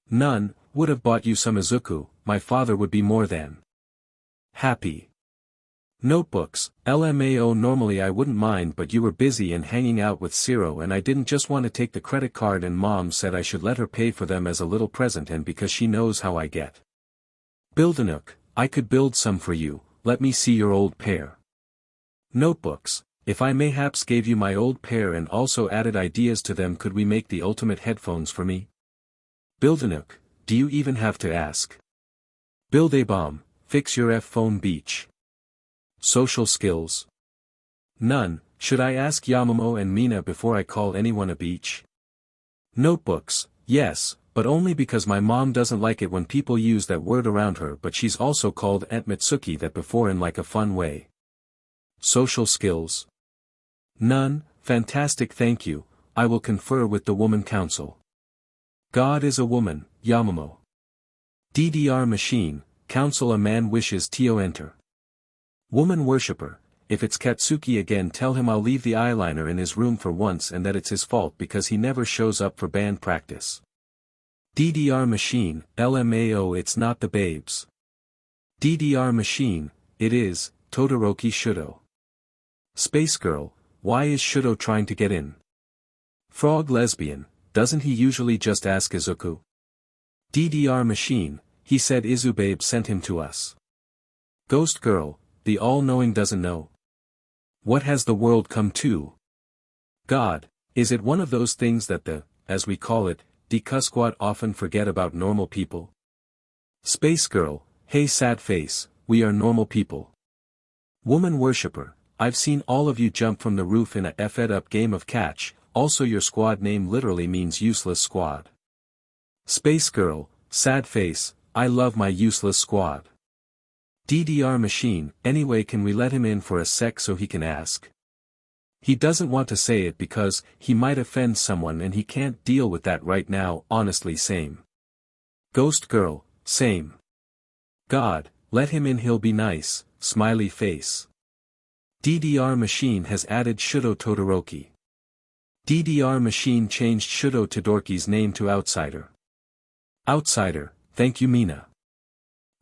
None, would have bought you some Izuku, my father would be more than happy. Notebooks, LMAO normally I wouldn't mind but you were busy and hanging out with Zero and I didn't just want to take the credit card and mom said I should let her pay for them as a little present and because she knows how I get. Build-a-nook, I could build some for you, let me see your old pair. Notebooks, if I mayhaps gave you my old pair and also added ideas to them could we make the ultimate headphones for me? Build-a-nook, do you even have to ask? Build a bomb, fix your F-phone beach. Social skills. None, should I ask Yamamoto and Mina before I call anyone a beach? Notebooks, yes, but only because my mom doesn't like it when people use that word around her but she's also called Aunt Mitsuki that before in like a fun way. Social skills. None, fantastic thank you, I will confer with the woman council. God is a woman, Yamamoto. DDR machine, council a man wishes to enter. Woman worshipper, if it's Katsuki again tell him I'll leave the eyeliner in his room for once and that it's his fault because he never shows up for band practice. DDR machine, LMAO it's not the babes. DDR machine, it is, Todoroki Shudo. Space girl, why is Shudo trying to get in? Frog lesbian, doesn't he usually just ask Izuku? DDR machine, he said Izubabe sent him to us. Ghost girl, the all-knowing doesn't know. What has the world come to? God, is it one of those things that the, as we call it, Deku squad often forget about normal people? Space girl, hey sad face, we are normal people. Woman worshipper, I've seen all of you jump from the roof in a effed up game of catch, also your squad name literally means useless squad. Space girl, sad face, I love my useless squad. DDR machine, anyway can we let him in for a sec so he can ask? He doesn't want to say it because he might offend someone and he can't deal with that right now, honestly same. Ghost girl, same. God, let him in, he'll be nice, smiley face. DDR machine has added Shudo Todoroki. DDR machine changed Shudo Todoroki's name to Outsider. Outsider, thank you Mina.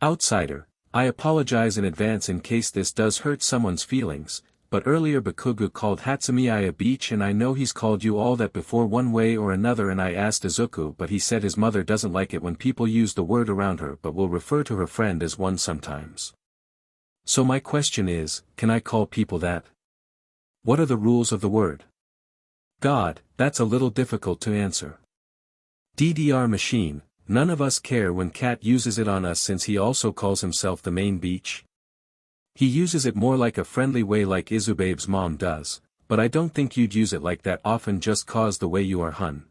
Outsider, I apologize in advance in case this does hurt someone's feelings, but earlier Bakugo called Hatsumi a beach and I know he's called you all that before one way or another and I asked Izuku but he said his mother doesn't like it when people use the word around her but will refer to her friend as one sometimes. So my question is, can I call people that? What are the rules of the word? God, that's a little difficult to answer. DDR machine, none of us care when Cat uses it on us since he also calls himself the main beach. He uses it more like a friendly way like Izubabe's mom does, but I don't think you'd use it like that often just cause the way you are hun.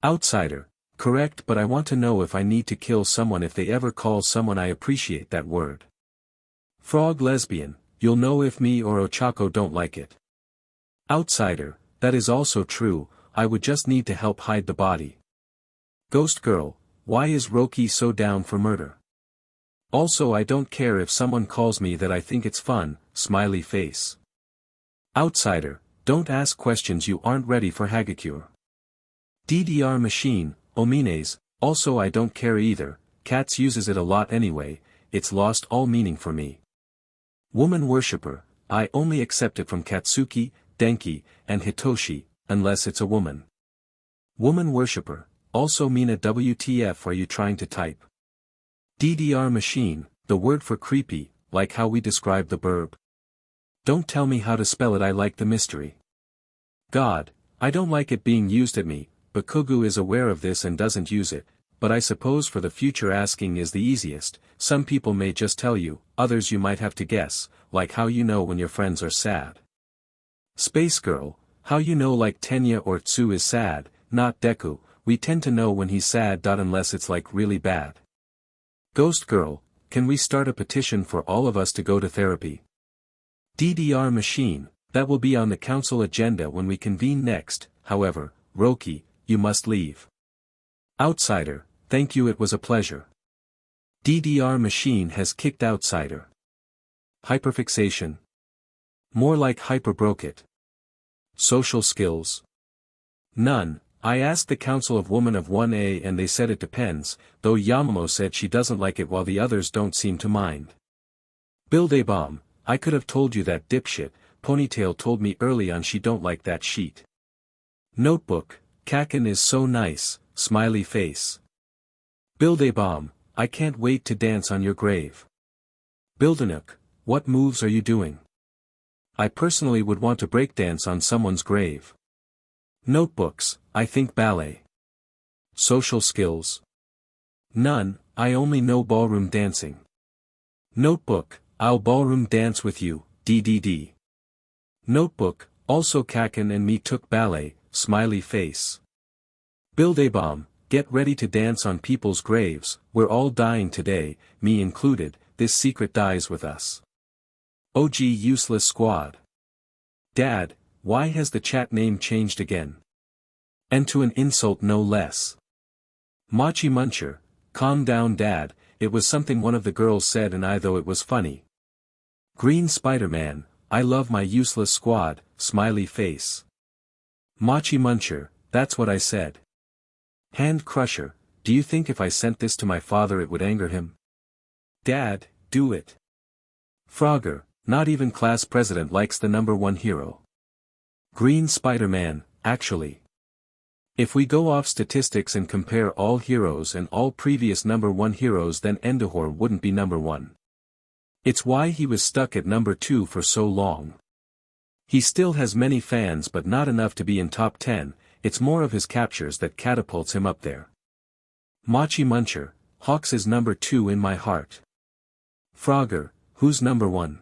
Outsider, correct but I want to know if I need to kill someone if they ever call someone I appreciate that word. Frog lesbian, you'll know if me or Ochako don't like it. Outsider, that is also true, I would just need to help hide the body. Ghost girl, why is Roki so down for murder? Also I don't care if someone calls me that I think it's fun, smiley face. Outsider, don't ask questions you aren't ready for Hagakure. DDR machine, Omines, also I don't care either, Cats uses it a lot anyway, it's lost all meaning for me. Woman worshipper, I only accept it from Katsuki, Denki, and Hitoshi, unless it's a woman. Woman worshipper, also Mina WTF are you trying to type? DDR machine, the word for creepy, like how we describe the verb. Don't tell me how to spell it, I like the mystery. God, I don't like it being used at me, but Kogu is aware of this and doesn't use it, but I suppose for the future asking is the easiest, some people may just tell you, others you might have to guess, like how you know when your friends are sad. Space girl, how you know like Tenya or Tsu is sad, not Deku, we tend to know when he's sad. Unless it's like really bad. Ghost girl, can we start a petition for all of us to go to therapy? DDR machine, that will be on the council agenda when we convene next, however, Roki, you must leave. Outsider, thank you, it was a pleasure. DDR machine has kicked Outsider. Hyperfixation. More like hyperbroke it. Social skills. None. I asked the Council of Women of 1A and they said it depends, though Yamamo said she doesn't like it while the others don't seem to mind. Build a bomb, I could have told you that dipshit, Ponytail told me early on she don't like that sheet. Notebook, Kaken is so nice, smiley face. Build a bomb, I can't wait to dance on your grave. Buildanook, what moves are you doing? I personally would want to breakdance on someone's grave. Notebooks, I think ballet. Social skills. None, I only know ballroom dancing. Notebook, I'll ballroom dance with you, DDD. Notebook, also Kaken and me took ballet, smiley face. Build a bomb, get ready to dance on people's graves, we're all dying today, me included, this secret dies with us. OG useless squad. Dad, why has the chat name changed again? And to an insult no less. Machi Muncher, calm down Dad, it was something one of the girls said and I though it was funny. Green Spider-Man, I love my useless squad, smiley face. Machi Muncher, that's what I said. Hand Crusher, do you think if I sent this to my father it would anger him? Dad, do it. Frogger, not even class president likes the #1 hero. Green Spider-Man, actually. If we go off statistics and compare all heroes and all previous #1 heroes then Endahor wouldn't be #1. It's why he was stuck at #2 for so long. He still has many fans but not enough to be in top 10, it's more of his captures that catapults him up there. Machi Muncher, Hawks is #2 in my heart. Frogger, who's number 1?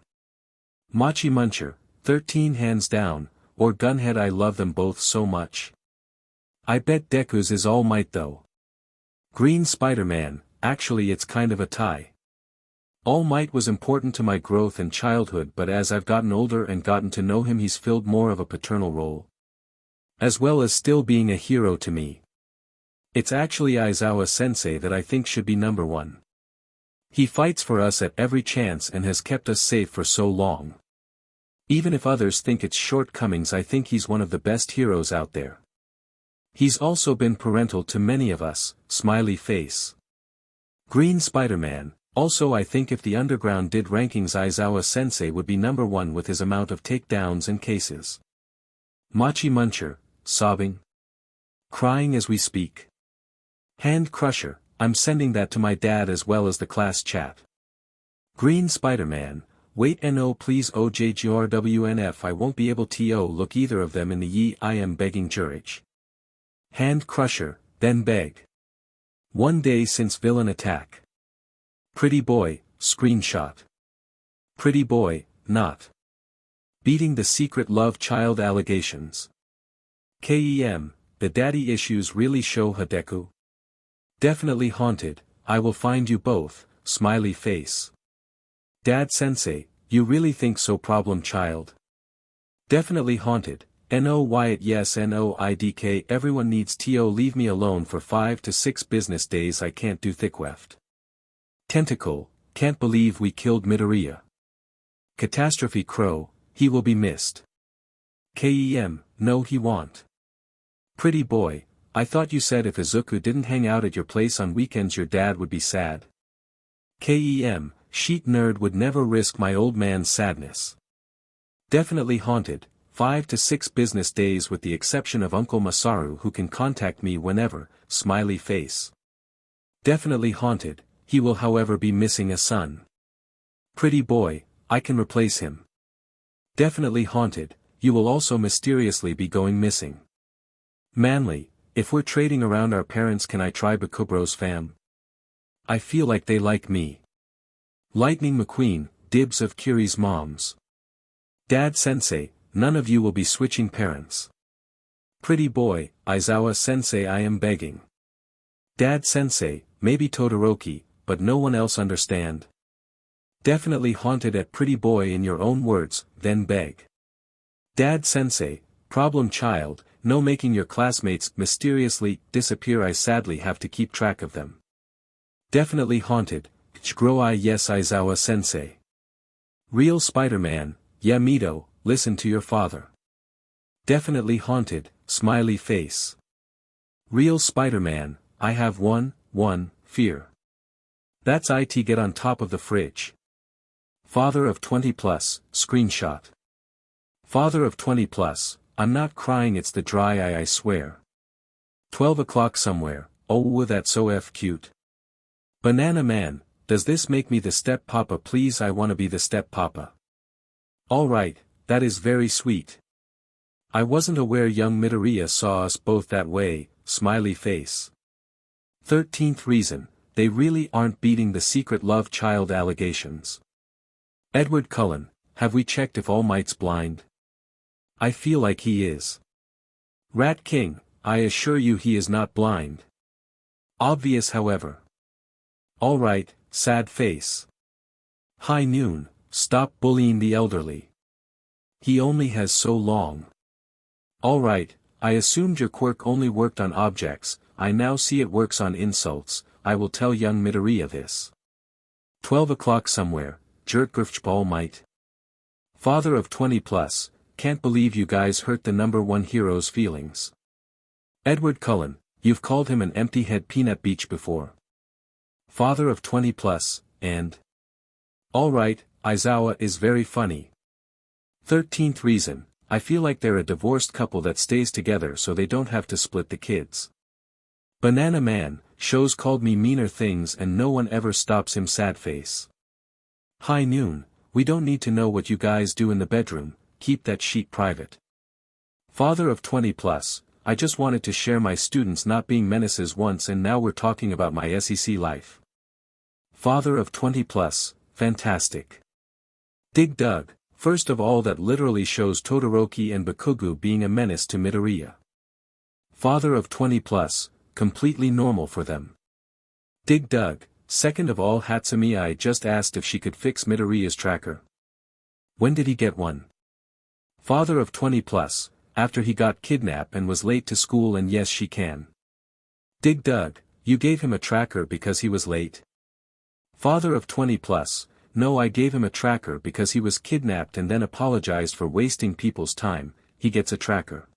Machi Muncher, 13 hands down, or Gunhead. I love them both so much. I bet Deku's is All Might though. Green Spider-Man, actually it's kind of a tie. All Might was important to my growth and childhood, but as I've gotten older and gotten to know him, he's filled more of a paternal role. As well as still being a hero to me. It's actually Aizawa Sensei that I think should be number 1. He fights for us at every chance and has kept us safe for so long. Even if others think it's shortcomings, I think he's one of the best heroes out there. He's also been parental to many of us, smiley face. Green Spider-Man, also I think if the underground did rankings, Aizawa Sensei would be number 1 with his amount of takedowns and cases. Machi Muncher, sobbing. Crying as we speak. Hand Crusher, I'm sending that to my dad as well as the class chat. Green Spider-Man, wait no please OJGRWNF, I won't be able to look either of them in the ye, I am begging Jurich. Hand Crusher, then beg. 1 day since villain attack. Pretty boy, screenshot. Pretty boy, not. Beating the secret love child allegations. KEM, the daddy issues really show Deku. Definitely haunted, I will find you both, smiley face. Dad Sensei, you really think so? Problem child. Definitely haunted, No Wyatt yes NOIDK everyone needs to leave me alone for 5 to 6 business days, I can't do thickweft. Tentacle, can't believe we killed Midoriya. Catastrophe Crow, he will be missed. KEM, no he won't. Pretty boy, I thought you said if Izuku didn't hang out at your place on weekends your dad would be sad. KEM, sheet nerd would never risk my old man's sadness. Definitely haunted, 5 to 6 business days with the exception of Uncle Masaru who can contact me whenever, smiley face. Definitely haunted, he will however be missing a son. Pretty boy, I can replace him. Definitely haunted, you will also mysteriously be going missing. Manly, if we're trading around our parents can I try Bakubro's fam? I feel like they like me. Lightning McQueen, dibs of Kiri's moms. Dad Sensei, none of you will be switching parents. Pretty boy, Aizawa Sensei I am begging. Dad Sensei, maybe Todoroki, but no one else understand. Definitely haunted at pretty boy in your own words, then beg. Dad Sensei, problem child, no making your classmates mysteriously disappear I sadly have to keep track of them. Definitely haunted, Chgroi yes Aizawa Sensei. Real Spider-Man, yeah Mito, listen to your father. Definitely haunted, smiley face. Real Spider-Man, I have one, fear. That's it get on top of the fridge. Father of 20 plus, screenshot. Father of 20 plus, I'm not crying it's the dry eye I swear. 12 o'clock somewhere, oh that's so cute. Banana Man, does this make me the step papa please I wanna be the step papa. Alright, that is very sweet. I wasn't aware young Midoriya saw us both that way, smiley face. 13th reason, they really aren't beating the secret love child allegations. Edward Cullen, have we checked if All Might's blind? I feel like he is. Rat King, I assure you he is not blind. Obvious however. Alright, sad face. High Noon, stop bullying the elderly. He only has so long. Alright, I assumed your quirk only worked on objects, I now see it works on insults, I will tell young Midoriya this. 12 o'clock somewhere, Jertgrifch All Might. Father of 20 plus, can't believe you guys hurt the number 1 hero's feelings. Edward Cullen, you've called him an empty head peanut beach before. Father of 20 plus, and... Alright, Aizawa is very funny. 13th reason, I feel like they're a divorced couple that stays together so they don't have to split the kids. Banana Man, shows called me meaner things and no one ever stops him sad face. High Noon, we don't need to know what you guys do in the bedroom, keep that sheet private. Father of 20 plus, I just wanted to share my students not being menaces once and now we're talking about my SEC life. Father of 20 plus, fantastic. Dig Dug, first of all that literally shows Todoroki and Bakugo being a menace to Midoriya. Father of 20+, completely normal for them. Dig Dug, second of all Hatsumi I just asked if she could fix Midoriya's tracker. When did he get one? Father of 20+, after he got kidnapped and was late to school and yes she can. Dig Dug, you gave him a tracker because he was late? Father of 20+, no I gave him a tracker because he was kidnapped and then apologized for wasting people's time, he gets a tracker.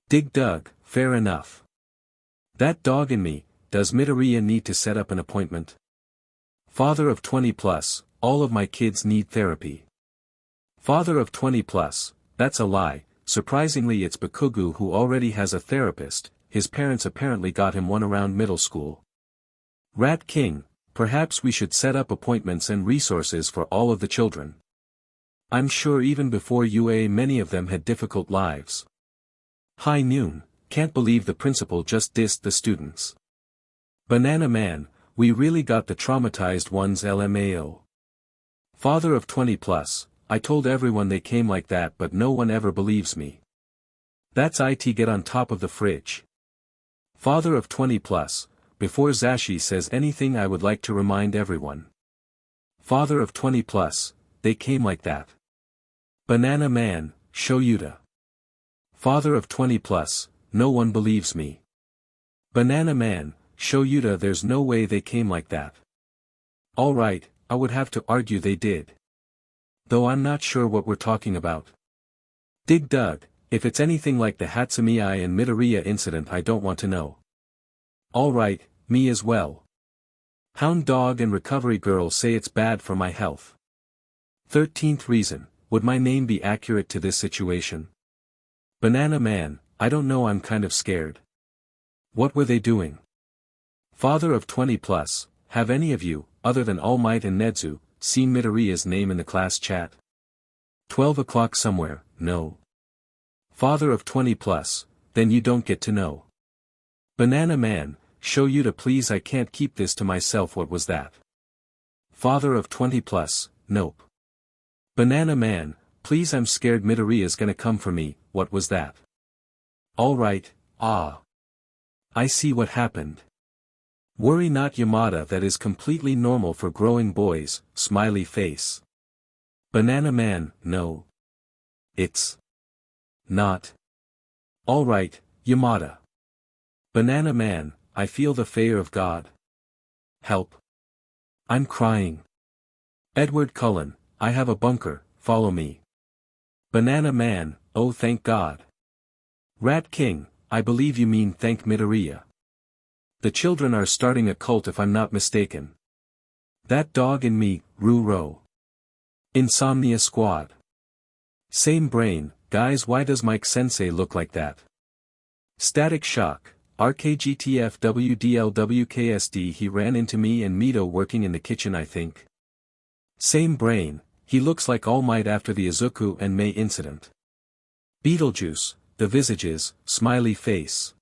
Dig Dug, fair enough. That dog in me, does Midoriya need to set up an appointment? Father of 20+, all of my kids need therapy. Father of 20+, that's a lie, surprisingly it's Bakugo who already has a therapist, his parents apparently got him one around middle school. Rat King, perhaps we should set up appointments and resources for all of the children. I'm sure even before UA many of them had difficult lives. High Noon, can't believe the principal just dissed the students. Banana Man, we really got the traumatized ones LMAO. Father of 20+, I told everyone they came like that but no one ever believes me. That's it get on top of the fridge. Father of 20+, before Zashi says anything I would like to remind everyone. Father of 20+, they came like that. Banana Man, Shoyuta. Father of 20+, no one believes me. Banana Man, Shoyuta there's no way they came like that. Alright, I would have to argue they did. Though I'm not sure what we're talking about. Dig Dug, if it's anything like the Hatsumi I and Midoriya incident I don't want to know. Alright, me as well. Hound Dog and Recovery Girl say it's bad for my health. 13th reason, would my name be accurate to this situation? Banana Man, I don't know I'm kind of scared. What were they doing? Father of 20+, have any of you, other than All Might and Nezu, seen Midoriya's name in the class chat? 12 o'clock somewhere, no. Father of 20+, then you don't get to know. Banana Man, Shoyuta please I can't keep this to myself what was that? Father of 20+, nope. Banana Man, please I'm scared Midoriya's gonna come for me, what was that? Alright, I see what happened. Worry not Yamada that is completely normal for growing boys, smiley face. Banana Man, no. It's not. Alright, Yamada. Banana Man, I feel the fear of God. Help. I'm crying. Edward Cullen, I have a bunker, follow me. Banana Man, oh thank God. Rat King, I believe you mean thank Midoriya. The children are starting a cult if I'm not mistaken. That dog in me, Ruro. Insomnia Squad. Same brain, guys why does Mike Sensei look like that? Static Shock, RKGTFWDLWKSD he ran into me and Mito working in the kitchen I think. Same brain, he looks like All Might after the Izuku and Mei incident. Beetlejuice, the visages, smiley face.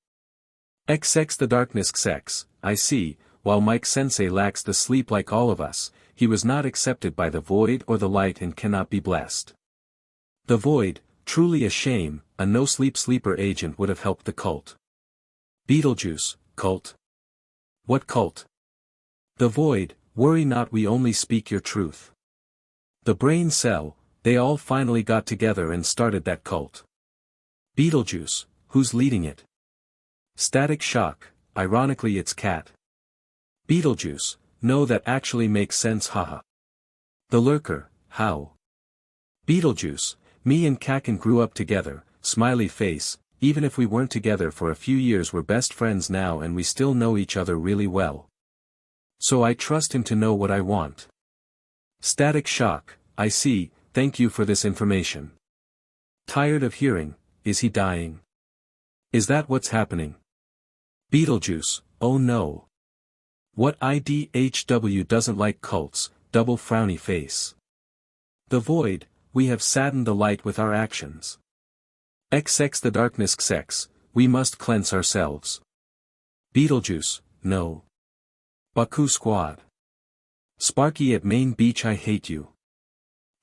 XX the darkness XX, I see, while Mike Sensei lacks the sleep like all of us, he was not accepted by the void or the light and cannot be blessed. The void, truly a shame, a no-sleep sleeper agent would have helped the cult. Beetlejuice, cult. What cult? The void, worry not we only speak your truth. The brain cell, they all finally got together and started that cult. Beetlejuice, who's leading it? Static Shock, ironically it's Cat. Beetlejuice, no that actually makes sense haha. The Lurker, how? Beetlejuice, me and Kakin grew up together, smiley face, even if we weren't together for a few years we're best friends now and we still know each other really well. So I trust him to know what I want. Static Shock, I see, thank you for this information. Tired of hearing, is he dying? Is that what's happening? Beetlejuice, oh no. What IDHW doesn't like cults, double frowny face. The void, we have saddened the light with our actions. XX the darkness XX, we must cleanse ourselves. Beetlejuice, no. Baku Squad. Sparky at main beach, I hate you.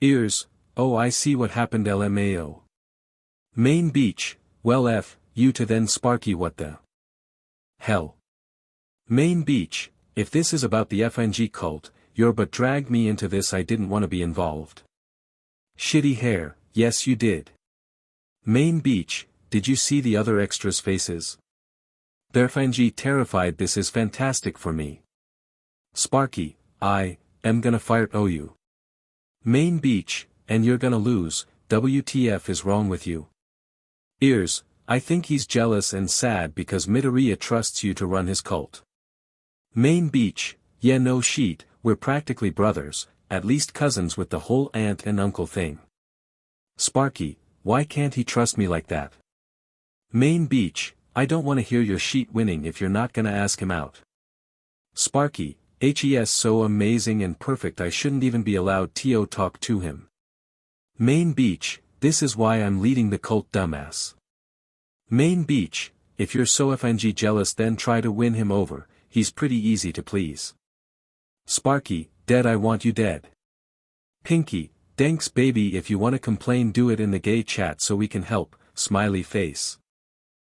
Ears, oh I see what happened, LMAO. Main beach, well F, you to then Sparky, what the hell. Main beach, if this is about the FNG cult, you're but dragged me into this, I didn't want to be involved. Shitty hair, yes you did. Main beach, did you see the other extras' faces? They're FNG terrified, this is fantastic for me. Sparky, I am gonna fire you. Main beach, and you're gonna lose, WTF is wrong with you? Ears, I think he's jealous and sad because Midoriya trusts you to run his cult. Main beach, yeah no sheet, we're practically brothers, at least cousins with the whole aunt and uncle thing. Sparky, why can't he trust me like that? Main beach, I don't want to hear your sheet winning if you're not gonna ask him out. Sparky, HES so amazing and perfect I shouldn't even be allowed to talk to him. Main beach, this is why I'm leading the cult, dumbass. Main beach, if you're so FNG jealous then try to win him over, he's pretty easy to please. Sparky, dead, I want you dead. Pinky, thanks baby, if you wanna complain do it in the gay chat so we can help, smiley face.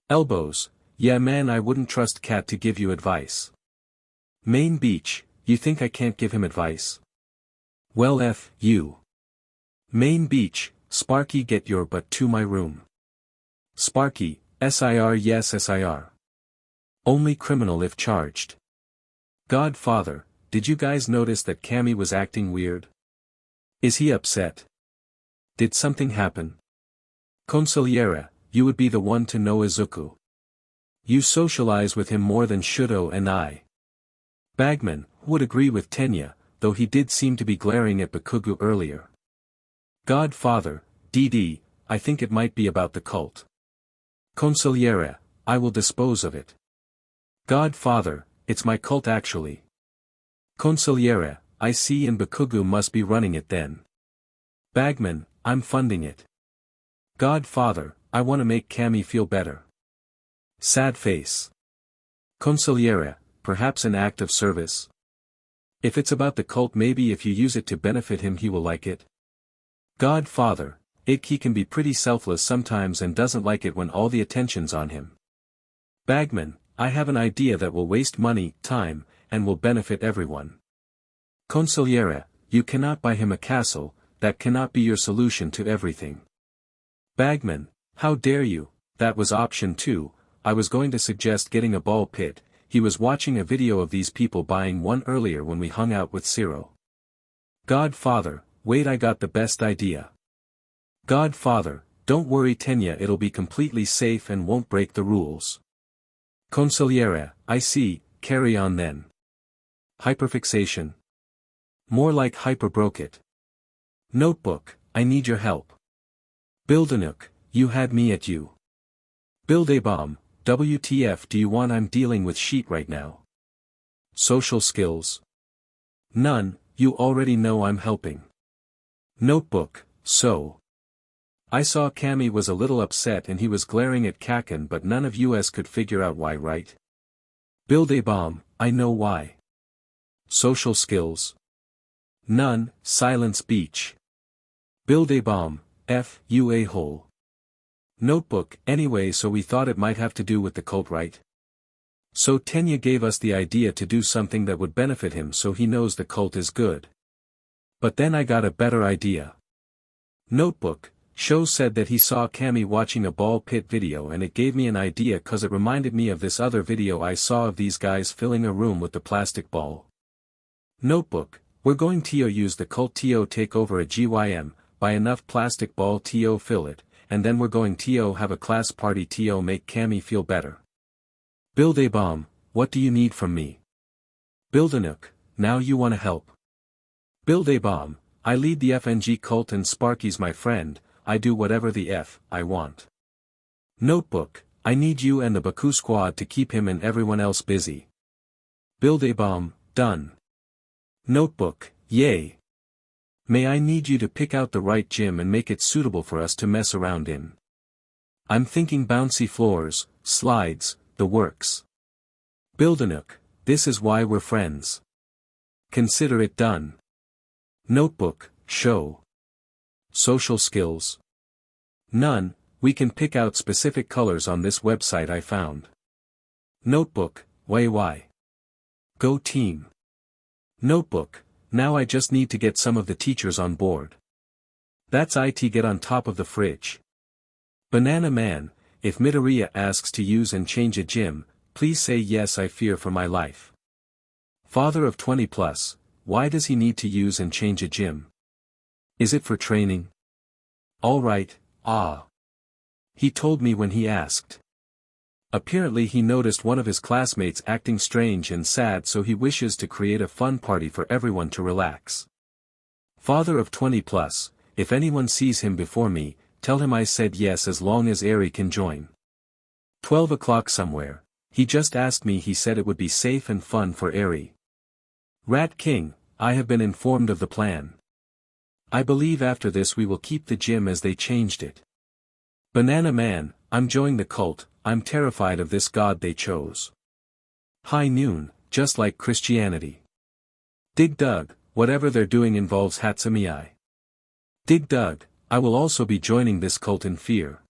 Elbows, yeah man I wouldn't trust Cat to give you advice. Main beach, you think I can't give him advice? Well F, you. Main beach, Sparky get your butt to my room. Sparky, SIR yes SIR. Only criminal if charged. Godfather, did you guys notice that Cammy was acting weird? Is he upset? Did something happen? Consigliere, you would be the one to know Izuku. You socialize with him more than Shudo and I. Bagman, would agree with Tenya, though he did seem to be glaring at Bakugo earlier. Godfather, DD, I think it might be about the cult. Consigliere, I will dispose of it. Godfather, it's my cult actually. Consigliere, I see, and Bakugo must be running it then. Bagman, I'm funding it. Godfather, I want to make Cammy feel better. Sad face. Consigliere, perhaps an act of service? If it's about the cult, maybe if you use it to benefit him he will like it. Godfather, he can be pretty selfless sometimes and doesn't like it when all the attention's on him. Bagman, I have an idea that will waste money, time, and will benefit everyone. Consigliere, you cannot buy him a castle, that cannot be your solution to everything. Bagman, how dare you, that was option 2, I was going to suggest getting a ball pit, he was watching a video of these people buying one earlier when we hung out with Zero. Godfather, wait, I got the best idea. Godfather, don't worry Tenya, it'll be completely safe and won't break the rules. Consigliere, I see, carry on then. Hyperfixation. More like hyperbroke it. Notebook, I need your help. Buildanook, you had me at you. Build a bomb, WTF do you want, I'm dealing with sheet right now. Social skills. None, you already know I'm helping. Notebook, so. I saw Cammy was a little upset and he was glaring at Kaken, but none of us could figure out why, right? Build a bomb, I know why. Social skills. None, silence beach. Build a bomb, F, you a-hole. Notebook, anyway, so we thought it might have to do with the cult, right? So Tenya gave us the idea to do something that would benefit him so he knows the cult is good. But then I got a better idea. Notebook, Sho said that he saw Cammy watching a ball pit video and it gave me an idea cause it reminded me of this other video I saw of these guys filling a room with the plastic ball. Notebook, we're going to use the cult to take over a GYM, buy enough plastic ball to fill it, and then we're going to have a class party to make Cammy feel better. Build a bomb, what do you need from me? Buildanook, now you wanna help. Build a bomb, I lead the FNG cult and Sparky's my friend, I do whatever the F I want. Notebook, I need you and the Baku squad to keep him and everyone else busy. Build a bomb, done. Notebook, yay. May I need you to pick out the right gym and make it suitable for us to mess around in. I'm thinking bouncy floors, slides, the works. Buildanook, this is why we're friends. Consider it done. Notebook, show. Social skills. None, we can pick out specific colors on this website I found. Notebook, why? Go team. Notebook, now I just need to get some of the teachers on board. That's it, get on top of the fridge. Banana Man, if Midoriya asks to use and change a gym, please say yes, I fear for my life. Father of 20 plus, why does he need to use and change a gym? Is it for training? Alright, He told me when he asked. Apparently he noticed one of his classmates acting strange and sad, so he wishes to create a fun party for everyone to relax. Father of 20 plus, if anyone sees him before me, tell him I said yes as long as Eri can join. 12 o'clock somewhere, he just asked me, he said it would be safe and fun for Eri. Rat King, I have been informed of the plan. I believe after this we will keep the gym as they changed it. Banana Man, I'm joining the cult, I'm terrified of this god they chose. High Noon, just like Christianity. Dig Dug, whatever they're doing involves Hatsumi. Dig Dug, I will also be joining this cult in fear.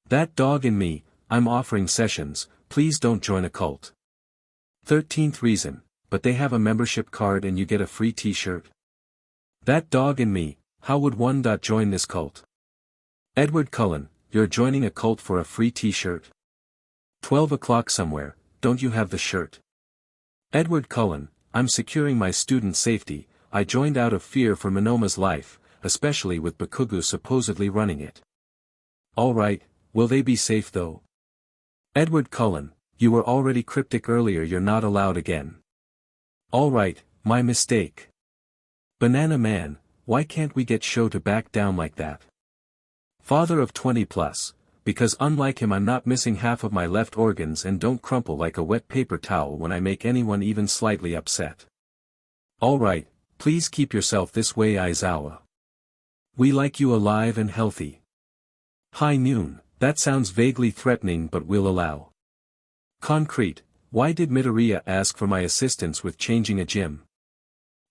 That dog in me, I'm offering sessions, please don't join a cult. 13th reason, but they have a membership card and you get a free t-shirt. That dog in me, how would one join this cult? Edward Cullen, you're joining a cult for a free t-shirt? 12 o'clock somewhere, don't you have the shirt? Edward Cullen, I'm securing my student safety, I joined out of fear for Monoma's life, especially with Bakugo supposedly running it. Alright, will they be safe though? Edward Cullen, you were already cryptic earlier, you're not allowed again. Alright, my mistake. Banana Man, why can't we get Sho to back down like that? Father of 20 plus, because unlike him I'm not missing half of my left organs and don't crumple like a wet paper towel when I make anyone even slightly upset. Alright, please keep yourself this way, Aizawa. We like you alive and healthy. High Noon, that sounds vaguely threatening but we'll allow. Concrete, why did Midoriya ask for my assistance with changing a gym?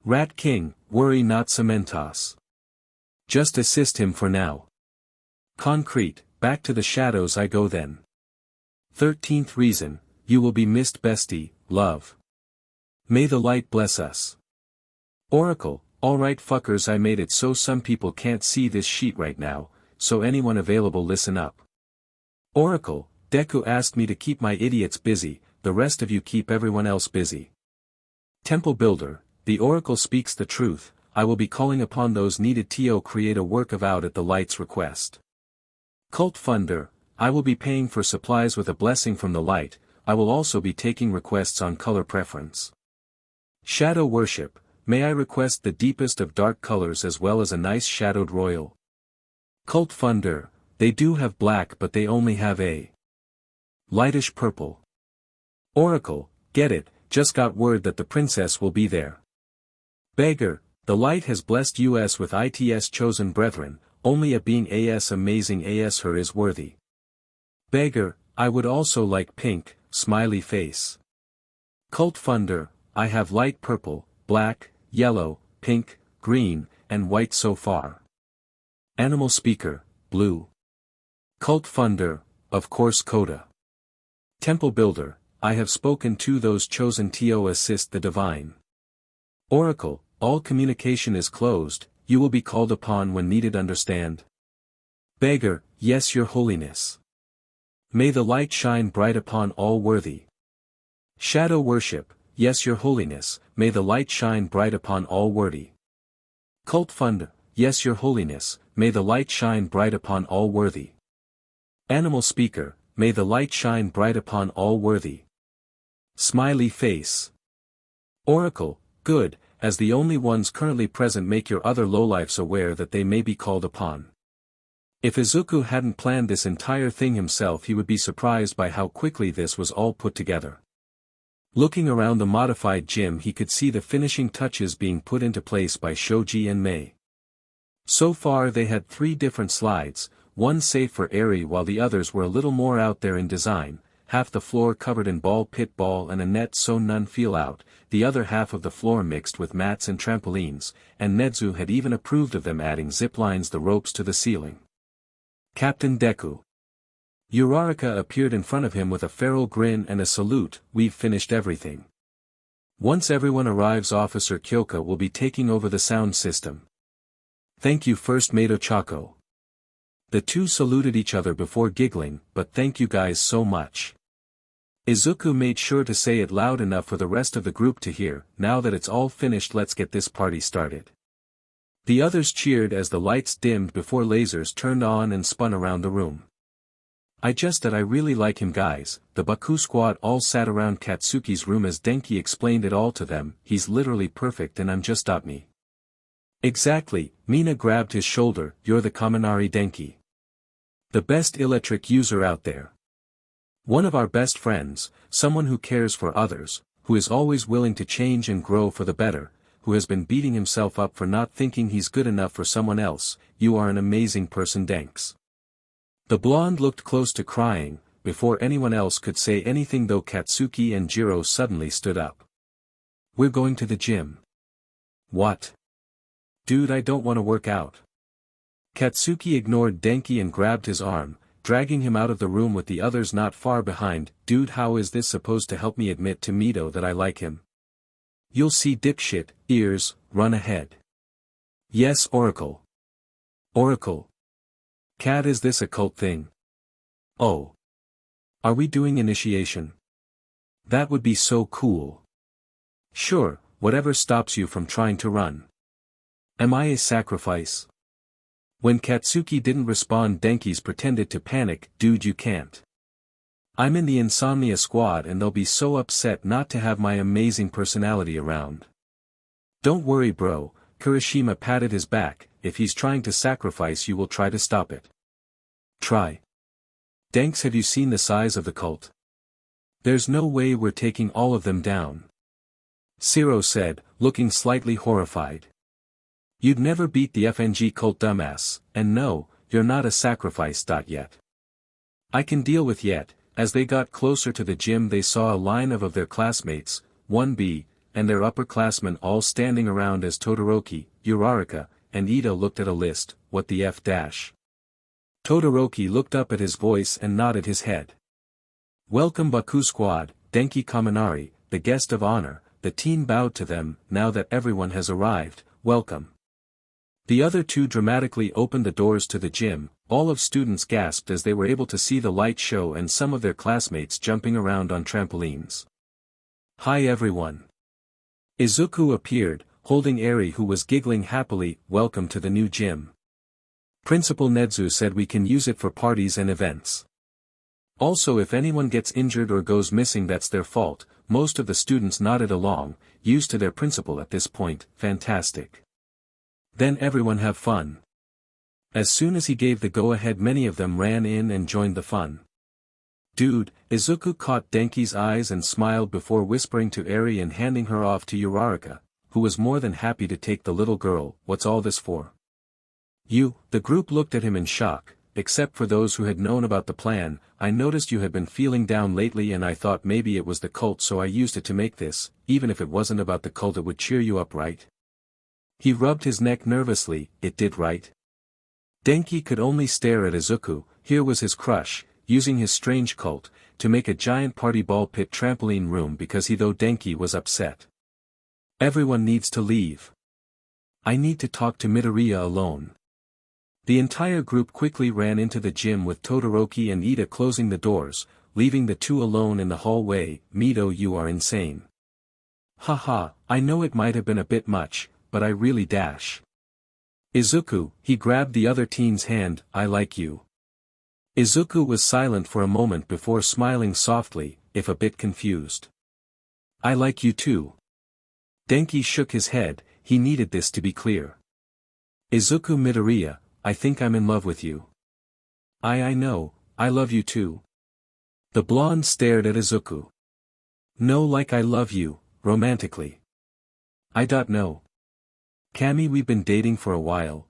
Rat King, worry not, Cementos. Just assist him for now. Concrete, back to the shadows I go then. 13th reason, you will be missed bestie, love. May the light bless us. Oracle, alright fuckers, I made it so some people can't see this sheet right now, so anyone available listen up. Oracle, Deku asked me to keep my idiots busy, the rest of you keep everyone else busy. Temple Builder, the Oracle speaks the truth, I will be calling upon those needed to create a work of out at the light's request. Cult Funder, I will be paying for supplies with a blessing from the light, I will also be taking requests on color preference. Shadow Worship, may I request the deepest of dark colors as well as a nice shadowed royal. Cult Funder, they do have black but they only have a lightish purple. Oracle, get it, just got word that the princess will be there. Beggar, the light has blessed us with its chosen brethren, only a being as amazing as her is worthy. Beggar, I would also like pink, smiley face. Cult Funder, I have light purple, black, yellow, pink, green, and white so far. Animal Speaker, blue. Cult Funder, of course Coda. Temple Builder, I have spoken to those chosen to assist the divine. Oracle, all communication is closed, you will be called upon when needed, understand? Beggar, yes your holiness. May the light shine bright upon all worthy. Shadow Worship, yes your holiness, may the light shine bright upon all worthy. Cult Funder, yes your holiness, may the light shine bright upon all worthy. Animal Speaker, may the light shine bright upon all worthy. Smiley Face. Oracle, good, as the only ones currently present, make your other lowlifes aware that they may be called upon. If Izuku hadn't planned this entire thing himself, he would be surprised by how quickly this was all put together. Looking around the modified gym, he could see the finishing touches being put into place by Shoji and Mei. So far they had 3 different slides, one safe for Eri while the others were a little more out there in design, half the floor covered in ball pit ball and a net so none feel out, the other half of the floor mixed with mats and trampolines, and Nezu had even approved of them adding zip lines the ropes to the ceiling. Captain Deku. Uraraka appeared in front of him with a feral grin and a salute. We've finished everything. Once everyone arrives, Officer Kyoka will be taking over the sound system. Thank you, First Mate Ochako. The two saluted each other before giggling, but thank you guys so much. Izuku made sure to say it loud enough for the rest of the group to hear. Now that it's all finished, let's get this party started. The others cheered as the lights dimmed before lasers turned on and spun around the room. I really like him, guys. The Baku squad all sat around Katsuki's room as Denki explained it all to them. He's literally perfect and I'm just me. Exactly, Mina grabbed his shoulder. You're the Kaminari Denki. The best electric user out there. One of our best friends, someone who cares for others, who is always willing to change and grow for the better, who has been beating himself up for not thinking he's good enough for someone else. You are an amazing person, Denks. The blonde looked close to crying, before anyone else could say anything, though Katsuki and Jiro suddenly stood up. We're going to the gym. What? Dude, I don't want to work out. Katsuki ignored Denki and grabbed his arm, dragging him out of the room with the others not far behind. Dude, how is this supposed to help me admit to Mito that I like him? You'll see, dipshit. Ears, run ahead. Yes, Oracle. Oracle. Cat, is this a cult thing? Oh. Are we doing initiation? That would be so cool. Sure, whatever stops you from trying to run. Am I a sacrifice? When Katsuki didn't respond, Denki's pretended to panic. Dude, you can't. I'm in the Insomnia squad and they'll be so upset not to have my amazing personality around. Don't worry, bro. Kirishima patted his back. If he's trying to sacrifice you, will try to stop it. Try. Denks, have you seen the size of the cult? There's no way we're taking all of them down. Siro said, looking slightly horrified. You'd never beat the FNG cult, dumbass, and no, you're not a sacrifice. Yet. I can deal with yet. As they got closer to the gym, they saw a line of their classmates, 1B, and their upperclassmen all standing around as Todoroki, Uraraka, and Ida looked at a list. What the F dash? Todoroki looked up at his voice and nodded his head. Welcome, Baku squad, Denki Kaminari, the guest of honor. The teen bowed to them. Now that everyone has arrived, welcome. The other two dramatically opened the doors to the gym. All of students gasped as they were able to see the light show and some of their classmates jumping around on trampolines. Hi everyone. Izuku appeared, holding Eri, who was giggling happily. Welcome to the new gym. Principal Nezu said we can use it for parties and events. Also, if anyone gets injured or goes missing, that's their fault. Most of the students nodded along, used to their principal at this point. Fantastic. Then everyone have fun. As soon as he gave the go-ahead, many of them ran in and joined the fun. Dude, Izuku caught Denki's eyes and smiled before whispering to Eri and handing her off to Uraraka, who was more than happy to take the little girl. What's all this for? The group looked at him in shock, except for those who had known about the plan. I noticed you had been feeling down lately and I thought maybe it was the cult, so I used it to make this. Even if it wasn't about the cult, it would cheer you up, right? He rubbed his neck nervously. It did, right? Denki could only stare at Izuku. Here was his crush, using his strange cult, to make a giant party ball pit trampoline room because though Denki was upset. Everyone needs to leave. I need to talk to Midoriya alone. The entire group quickly ran into the gym with Todoroki and Ida closing the doors, leaving the two alone in the hallway. Mito, you are insane. Haha, I know it might have been a bit much, but I really dash. Izuku, he grabbed the other teen's hand. I like you. Izuku was silent for a moment before smiling softly, if a bit confused. I like you too. Denki shook his head. He needed this to be clear. Izuku Midoriya, I think I'm in love with you. I know, I love you too. The blonde stared at Izuku. No, like I love you, romantically. I don't know. Kami, we've been dating for a while.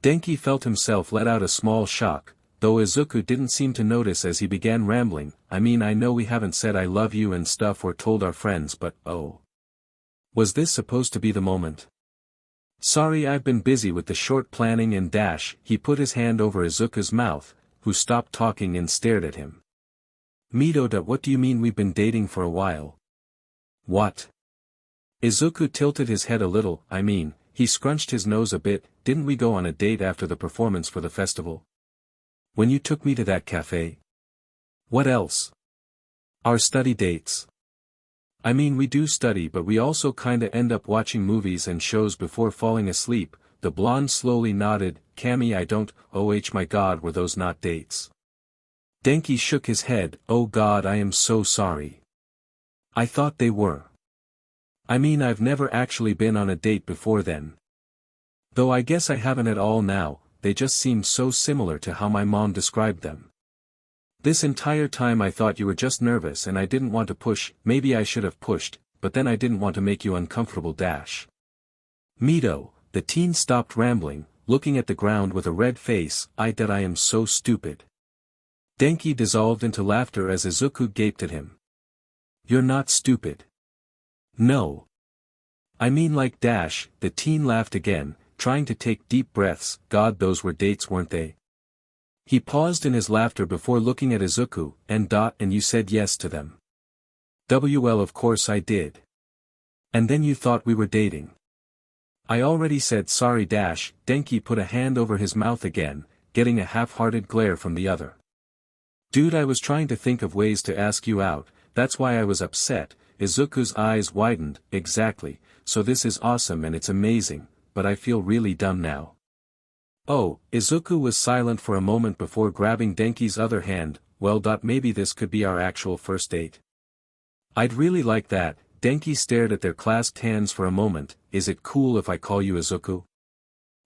Denki felt himself let out a small shock. though Izuku didn't seem to notice as he began rambling. I mean, I know we haven't said I love you and stuff or told our friends, but oh. Was this supposed to be the moment? Sorry, I've been busy with the short planning and dash. He put his hand over Izuku's mouth, who stopped talking and stared at him. Midoriya, what do you mean we've been dating for a while? What? Izuku tilted his head a little. I mean, he scrunched his nose a bit. Didn't we go on a date after the performance for the festival? When you took me to that cafe? What else? Our study dates. I mean, we do study, but we also kinda end up watching movies and shows before falling asleep. The blonde slowly nodded. Cammy, I don't, oh my god, were those not dates? Denki shook his head. Oh god, I am so sorry. I thought they were. I mean, I've never actually been on a date before then. Though I guess I haven't at all now. They just seemed so similar to how my mom described them. This entire time I thought you were just nervous and I didn't want to push. Maybe I should have pushed, but then I didn't want to make you uncomfortable. Mido, the teen stopped rambling, looking at the ground with a red face. I am so stupid. Denki dissolved into laughter as Izuku gaped at him. You're not stupid. No. I mean like the teen laughed again, trying to take deep breaths. God, those were dates, weren't they? He paused in his laughter before looking at Izuku. And you said yes to them. Well, of course I did. And then you thought we were dating. I already said sorry. Denki put a hand over his mouth again, getting a half-hearted glare from the other. Dude, I was trying to think of ways to ask you out, that's why I was upset. Izuku's eyes widened. Exactly, so this is awesome and it's amazing, but I feel really dumb now. Oh, Izuku was silent for a moment before grabbing Denki's other hand. Well, maybe this could be our actual first date. I'd really like that. Denki stared at their clasped hands for a moment. Is it cool if I call you Izuku?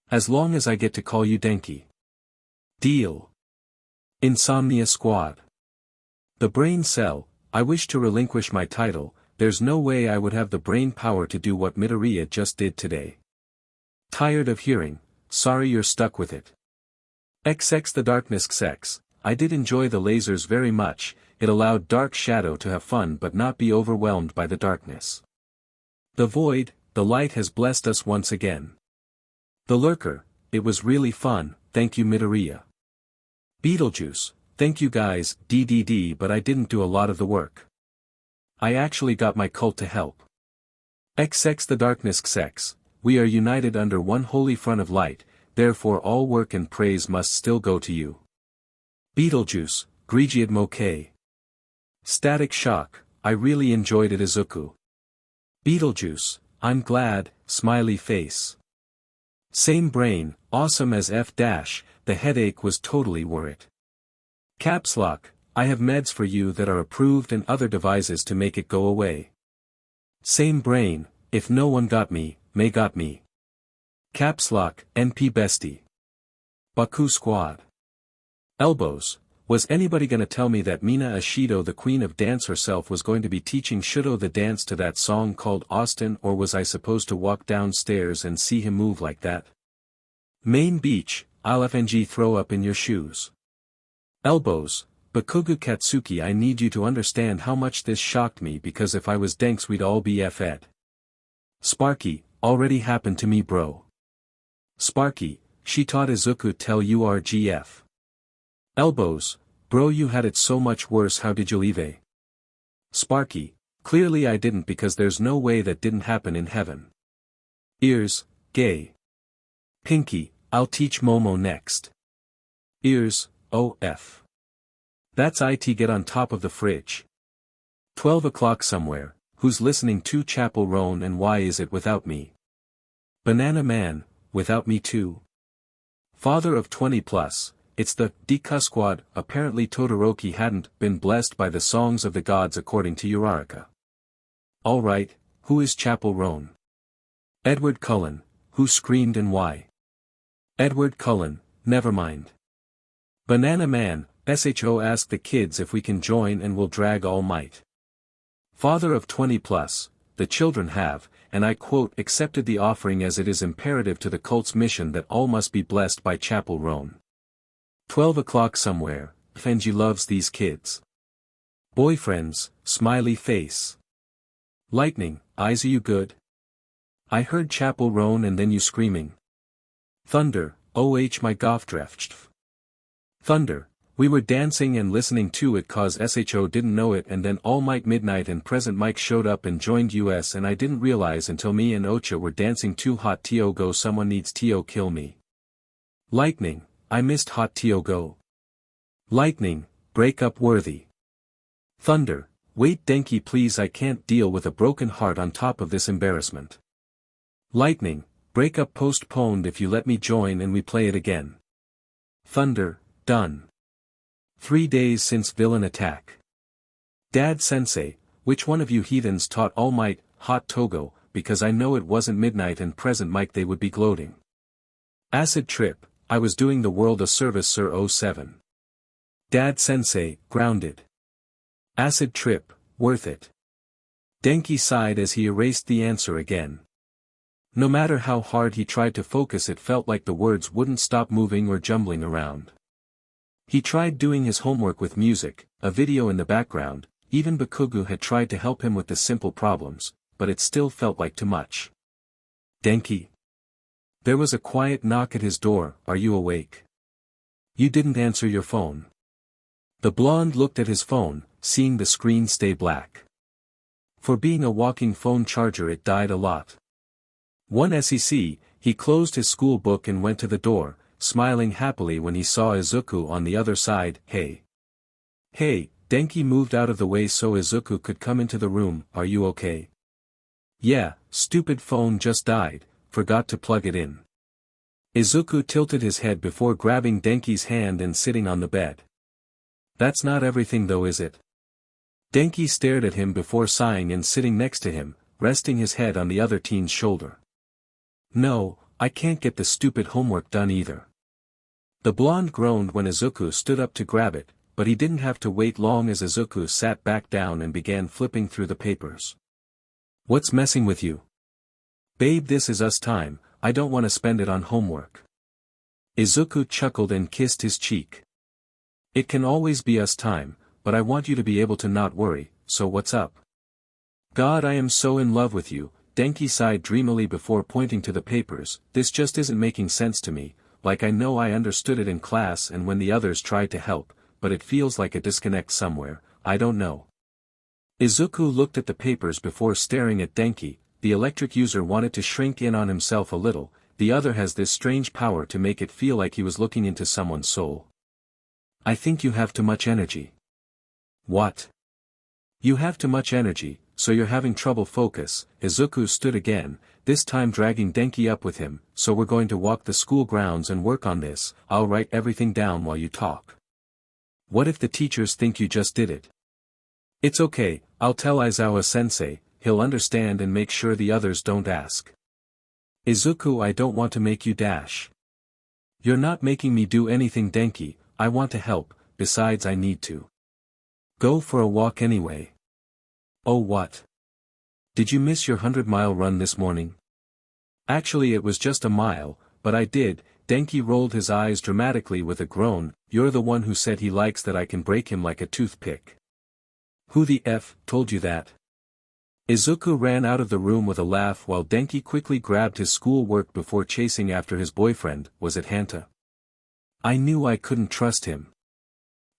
As long as I get to call you Denki. Deal. Insomnia Squad. The brain cell. I wish to relinquish my title. There's no way I would have the brain power to do what Midoriya just did today. Tired of hearing. Sorry you're stuck with it. XX the darkness XX. I did enjoy the lasers very much. It allowed Dark Shadow to have fun but not be overwhelmed by the darkness. The void, the light has blessed us once again. The lurker, it was really fun, thank you Midoriya. Beetlejuice, thank you guys, DDD, but I didn't do a lot of the work. I actually got my cult to help. XX the darkness XX, we are united under one holy front of light, therefore all work and praise must still go to you. Beetlejuice, Grigiad Moke. Static Shock, I really enjoyed it Izuku. Beetlejuice, I'm glad, smiley face. Same brain, awesome as F-, the headache was totally worth it. Caps Lock, I have meds for you that are approved and other devices to make it go away. Same brain, if no one got me, may got me. Caps Lock, NP Bestie. Baku Squad. Elbows, was anybody gonna tell me that Mina Ashido, the queen of dance herself, was going to be teaching Shudo the dance to that song called Austin, or was I supposed to walk downstairs and see him move like that? Main Beach, I'll FNG throw up in your shoes. Elbows, Bakugu Katsuki, I need you to understand how much this shocked me because if I was Denks we'd all be F-ed. Sparky, already happened to me bro. Sparky, she taught Izuku tell you RGF. Elbows, bro you had it so much worse, how did you leave a? Sparky, clearly I didn't because there's no way that didn't happen in heaven. Ears, gay. Pinky, I'll teach Momo next. Ears, OF. That's it, get on top of the fridge. 12 o'clock somewhere, who's listening to Chapel Roan and why is it without me? Banana Man, without me too. Father of 20 plus. It's the Dika Squad. Apparently Todoroki hadn't been blessed by the songs of the gods according to Uraraka. Alright, who is Chapel Roan? Edward Cullen, who screamed and why? Edward Cullen, never mind. Banana Man, SHO ask the kids if we can join and we'll drag all might. Father of 20 plus, the children have, and I quote, accepted the offering as it is imperative to the cult's mission that all must be blessed by Chapel Roan. 12 o'clock somewhere, Fenji loves these kids. Boyfriends, smiley face. Lightning, eyes are you good? I heard chapel roan and then you screaming. Thunder, oh my goffdraft. Thunder, we were dancing and listening to it cause SHO didn't know it and then All Might Midnight and Present Mike showed up and joined us and I didn't realize until me and Ocha were dancing too hot Tio go someone needs Tio kill me. Lightning, I missed hot Tio go. Lightning, break up worthy. Thunder, wait Denki please I can't deal with a broken heart on top of this embarrassment. Lightning, break up postponed if you let me join and we play it again. Thunder, done. 3 days since villain attack. Dad Sensei, which one of you heathens taught All Might, Hot Togo, because I know it wasn't Midnight and Present Mike they would be gloating. Acid trip, I was doing the world a service Sir 07. Dad Sensei, grounded. Acid trip, worth it. Denki sighed as he erased the answer again. No matter how hard he tried to focus it felt like the words wouldn't stop moving or jumbling around. He tried doing his homework with music, a video in the background, even Bakugu had tried to help him with the simple problems, but it still felt like too much. Denki. There was a quiet knock at his door, are you awake? You didn't answer your phone. The blonde looked at his phone, seeing the screen stay black. For being a walking phone charger it died a lot. One SEC, he closed his school book and went to the door, smiling happily when he saw Izuku on the other side. Hey. Hey, Denki moved out of the way so Izuku could come into the room, are you okay? Yeah, stupid phone just died, forgot to plug it in. Izuku tilted his head before grabbing Denki's hand and sitting on the bed. That's not everything though is it? Denki stared at him before sighing and sitting next to him, resting his head on the other teen's shoulder. No, I can't get the stupid homework done either. The blonde groaned when Izuku stood up to grab it, but he didn't have to wait long as Izuku sat back down and began flipping through the papers. What's messing with you? Babe, this is us time, I don't want to spend it on homework. Izuku chuckled and kissed his cheek. It can always be us time, but I want you to be able to not worry, so what's up? God, I am so in love with you, Denki sighed dreamily before pointing to the papers, this just isn't making sense to me, like I know I understood it in class and when the others tried to help, but it feels like a disconnect somewhere, I don't know. Izuku looked at the papers before staring at Denki, the electric user wanted to shrink in on himself a little, the other has this strange power to make it feel like he was looking into someone's soul. I think you have too much energy. What? You have too much energy, so you're having trouble focus. Izuku stood again, this time dragging Denki up with him, so we're going to walk the school grounds and work on this, I'll write everything down while you talk. What if the teachers think you just did it? It's okay, I'll tell Aizawa-sensei, he'll understand and make sure the others don't ask. Izuku, I don't want to make you dash. You're not making me do anything Denki, I want to help, besides I need to. Go for a walk anyway. Oh what? Did you miss your 100-mile run this morning? Actually it was just a mile, but I did. Denki rolled his eyes dramatically with a groan, you're the one who said he likes that I can break him like a toothpick. Who the F told you that? Izuku ran out of the room with a laugh while Denki quickly grabbed his school work before chasing after his boyfriend, was it Hanta? I knew I couldn't trust him.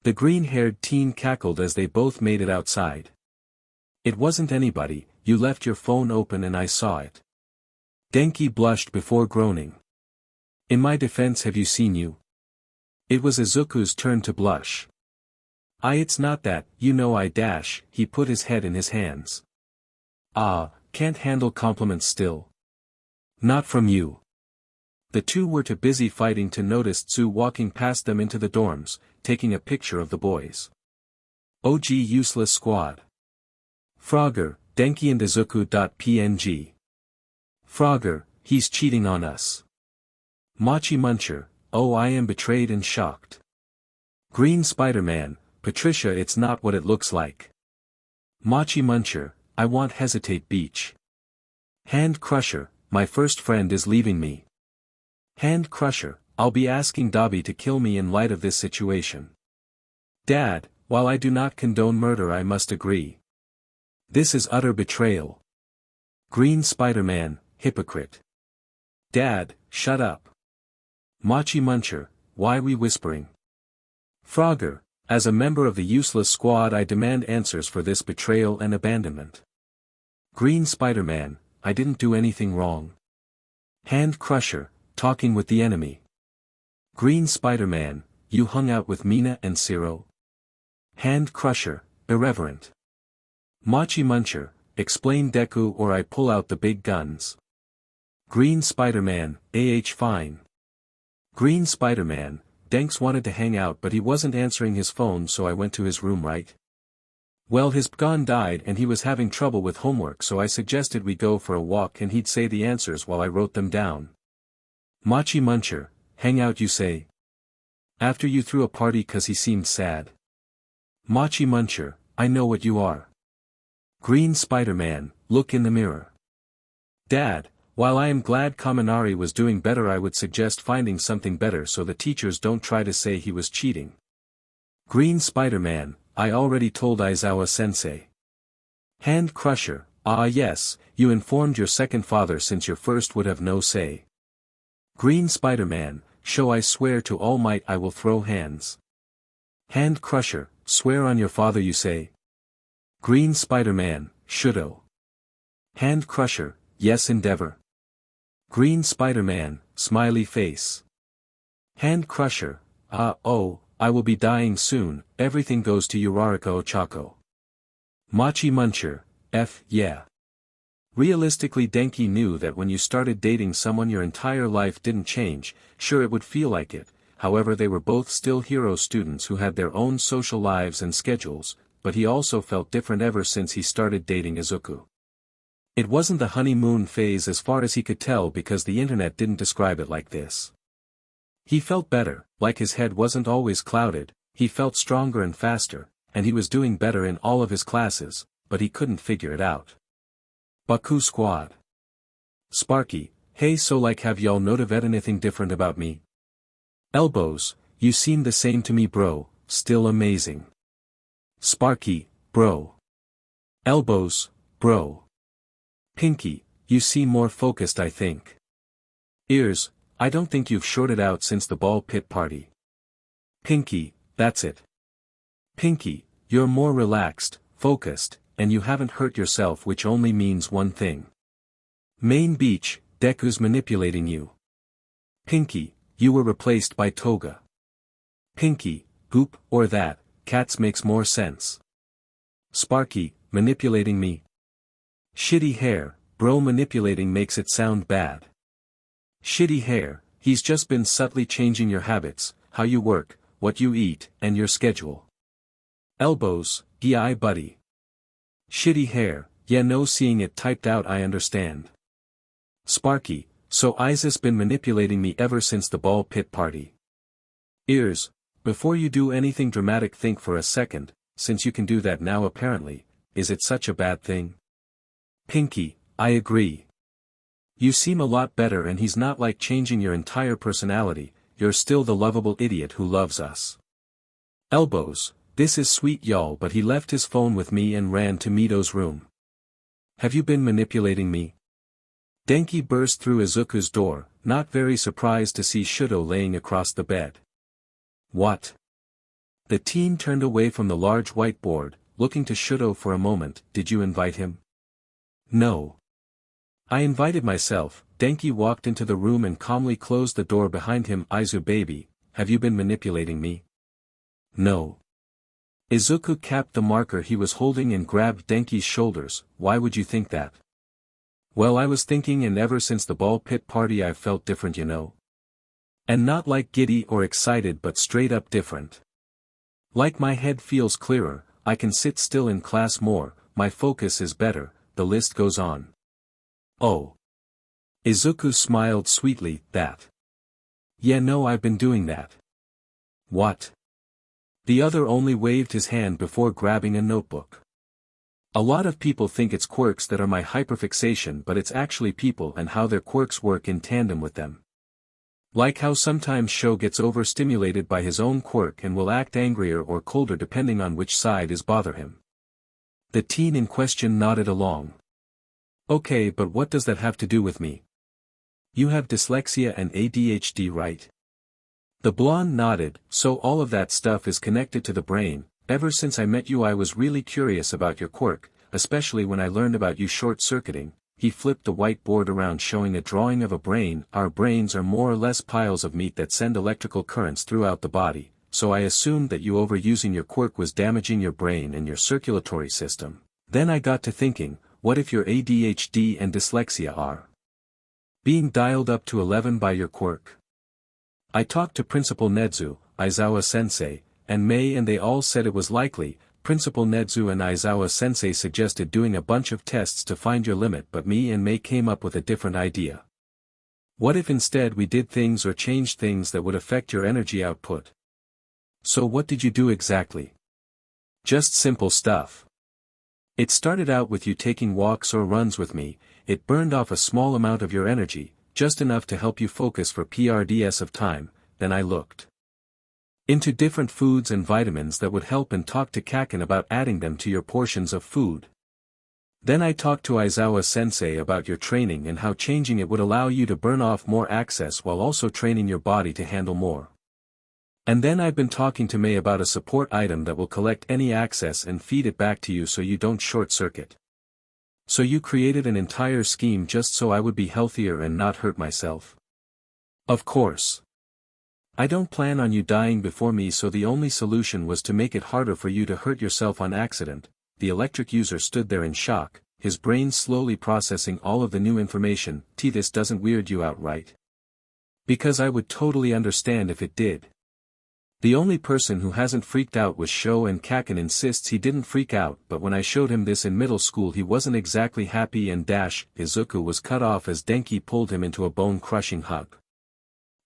The green-haired teen cackled as they both made it outside. It wasn't anybody, you left your phone open and I saw it. Denki blushed before groaning. In my defense, have you seen you? It was Izuku's turn to blush. It's not that, you know I dash, he put his head in his hands. Ah, can't handle compliments still. Not from you. The two were too busy fighting to notice Tsu walking past them into the dorms, taking a picture of the boys. OG useless squad. Frogger, Denki and Izuku.png. Frogger, he's cheating on us. Machi Muncher, oh I am betrayed and shocked. Green Spider-Man, Patricia it's not what it looks like. Machi Muncher, I want Hesitate Beach. Hand Crusher, my first friend is leaving me. Hand Crusher, I'll be asking Dabi to kill me in light of this situation. Dad, while I do not condone murder, I must agree. This is utter betrayal. Green Spider-Man, hypocrite. Dad, shut up. Machi Muncher, why we whispering? Frogger, as a member of the useless squad I demand answers for this betrayal and abandonment. Green Spider-Man, I didn't do anything wrong. Hand Crusher, talking with the enemy. Green Spider-Man, you hung out with Mina and Zero. Hand Crusher, irreverent. Machi Muncher, explain Deku or I pull out the big guns. Green Spider-Man, fine. Green Spider-Man, Denks wanted to hang out but he wasn't answering his phone, so I went to his room, right? Well, his Pgon died and he was having trouble with homework, so I suggested we go for a walk and he'd say the answers while I wrote them down. Machi Muncher, hang out you say? After you threw a party 'cause he seemed sad. Machi Muncher, I know what you are. Green Spider-Man, look in the mirror. Dad, while I am glad Kaminari was doing better, I would suggest finding something better so the teachers don't try to say he was cheating. Green Spider-Man, I already told Aizawa-sensei. Hand Crusher, ah yes, you informed your second father since your first would have no say. Green Spider-Man, show I swear to All Might I will throw hands. Hand Crusher, swear on your father you say. Green Spider-Man, should'o. Hand Crusher, yes endeavor. Green Spider-Man, smiley face. Hand Crusher, oh, I will be dying soon, everything goes to Uraraka Ochako. Machi Muncher, yeah. Realistically, Denki knew that when you started dating someone your entire life didn't change, sure it would feel like it, however they were both still hero students who had their own social lives and schedules, but he also felt different ever since he started dating Izuku. It wasn't the honeymoon phase as far as he could tell because the internet didn't describe it like this. He felt better, like his head wasn't always clouded, he felt stronger and faster, and he was doing better in all of his classes, but he couldn't figure it out. Baku Squad. Sparky, hey, so like have y'all notified anything different about me? Elbows, you seem the same to me bro, still amazing. Sparky, bro. Elbows, bro. Pinky, you seem more focused I think. Ears, I don't think you've shorted out since the ball pit party. Pinky, that's it. Pinky, you're more relaxed, focused, and you haven't hurt yourself, which only means one thing. Main Beach, Deku's manipulating you. Pinky, you were replaced by Toga. Pinky, goop, or that, cats makes more sense. Sparky, manipulating me. Shitty hair, bro, manipulating makes it sound bad. Shitty hair, he's just been subtly changing your habits, how you work, what you eat, and your schedule. Elbows, yeah buddy. Shitty hair, yeah no, seeing it typed out I understand. Sparky, so Isa's been manipulating me ever since the ball pit party. Ears, before you do anything dramatic think for a second, since you can do that now apparently, is it such a bad thing? Pinky, I agree. You seem a lot better and he's not like changing your entire personality, you're still the lovable idiot who loves us. Elbows, this is sweet y'all, but he left his phone with me and ran to Mito's room. Have you been manipulating me? Denki burst through Izuku's door, not very surprised to see Shudo laying across the bed. What? The teen turned away from the large whiteboard, looking to Shudo for a moment. Did you invite him? No. I invited myself. Denki walked into the room and calmly closed the door behind him. Izu baby, have you been manipulating me? No. Izuku capped the marker he was holding and grabbed Denki's shoulders. Why would you think that? Well, I was thinking, and ever since the ball pit party I've felt different, you know. And not like giddy or excited, but straight up different. Like my head feels clearer, I can sit still in class more, my focus is better, the list goes on. Oh. Izuku smiled sweetly. That. Yeah no, I've been doing that. What? The other only waved his hand before grabbing a notebook. A lot of people think it's quirks that are my hyperfixation, but it's actually people and how their quirks work in tandem with them. Like how sometimes Sho gets overstimulated by his own quirk and will act angrier or colder depending on which side is bother him. The teen in question nodded along. Okay, but what does that have to do with me? You have dyslexia and ADHD, right? The blonde nodded. So all of that stuff is connected to the brain. Ever since I met you I was really curious about your quirk, especially when I learned about you short-circuiting. He flipped the whiteboard around showing a drawing of a brain. Our brains are more or less piles of meat that send electrical currents throughout the body, so I assumed that you overusing your quirk was damaging your brain and your circulatory system. Then I got to thinking, what if your ADHD and dyslexia are being dialed up to 11 by your quirk? I talked to Principal Nedzu, Aizawa-sensei, and Mei, and they all said it was likely. Principal Nedzu and Aizawa-sensei suggested doing a bunch of tests to find your limit, but me and Mei came up with a different idea. What if instead we did things or changed things that would affect your energy output? So what did you do exactly? Just simple stuff. It started out with you taking walks or runs with me. It burned off a small amount of your energy, just enough to help you focus for PRDS of time. Then I looked into different foods and vitamins that would help and talked to Kaken about adding them to your portions of food. Then I talked to Aizawa-sensei about your training and how changing it would allow you to burn off more access while also training your body to handle more. And then I've been talking to Mei about a support item that will collect any access and feed it back to you so you don't short-circuit. So you created an entire scheme just so I would be healthier and not hurt myself. Of course. I don't plan on you dying before me, so the only solution was to make it harder for you to hurt yourself on accident. The electric user stood there in shock, his brain slowly processing all of the new information. This doesn't weird you out, right? Because I would totally understand if it did. The only person who hasn't freaked out was Sho, and Kaken insists he didn't freak out, but when I showed him this in middle school he wasn't exactly happy and Izuku was cut off as Denki pulled him into a bone-crushing hug.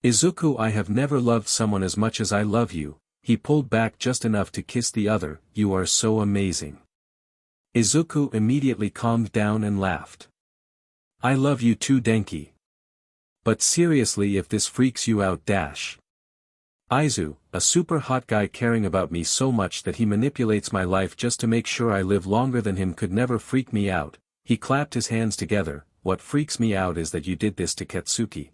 Izuku, I have never loved someone as much as I love you. He pulled back just enough to kiss the other. You are so amazing. Izuku immediately calmed down and laughed. I love you too, Denki. But seriously, if this freaks you out, Izu, a super hot guy caring about me so much that he manipulates my life just to make sure I live longer than him, could never freak me out. He clapped his hands together. What freaks me out is that you did this to Katsuki.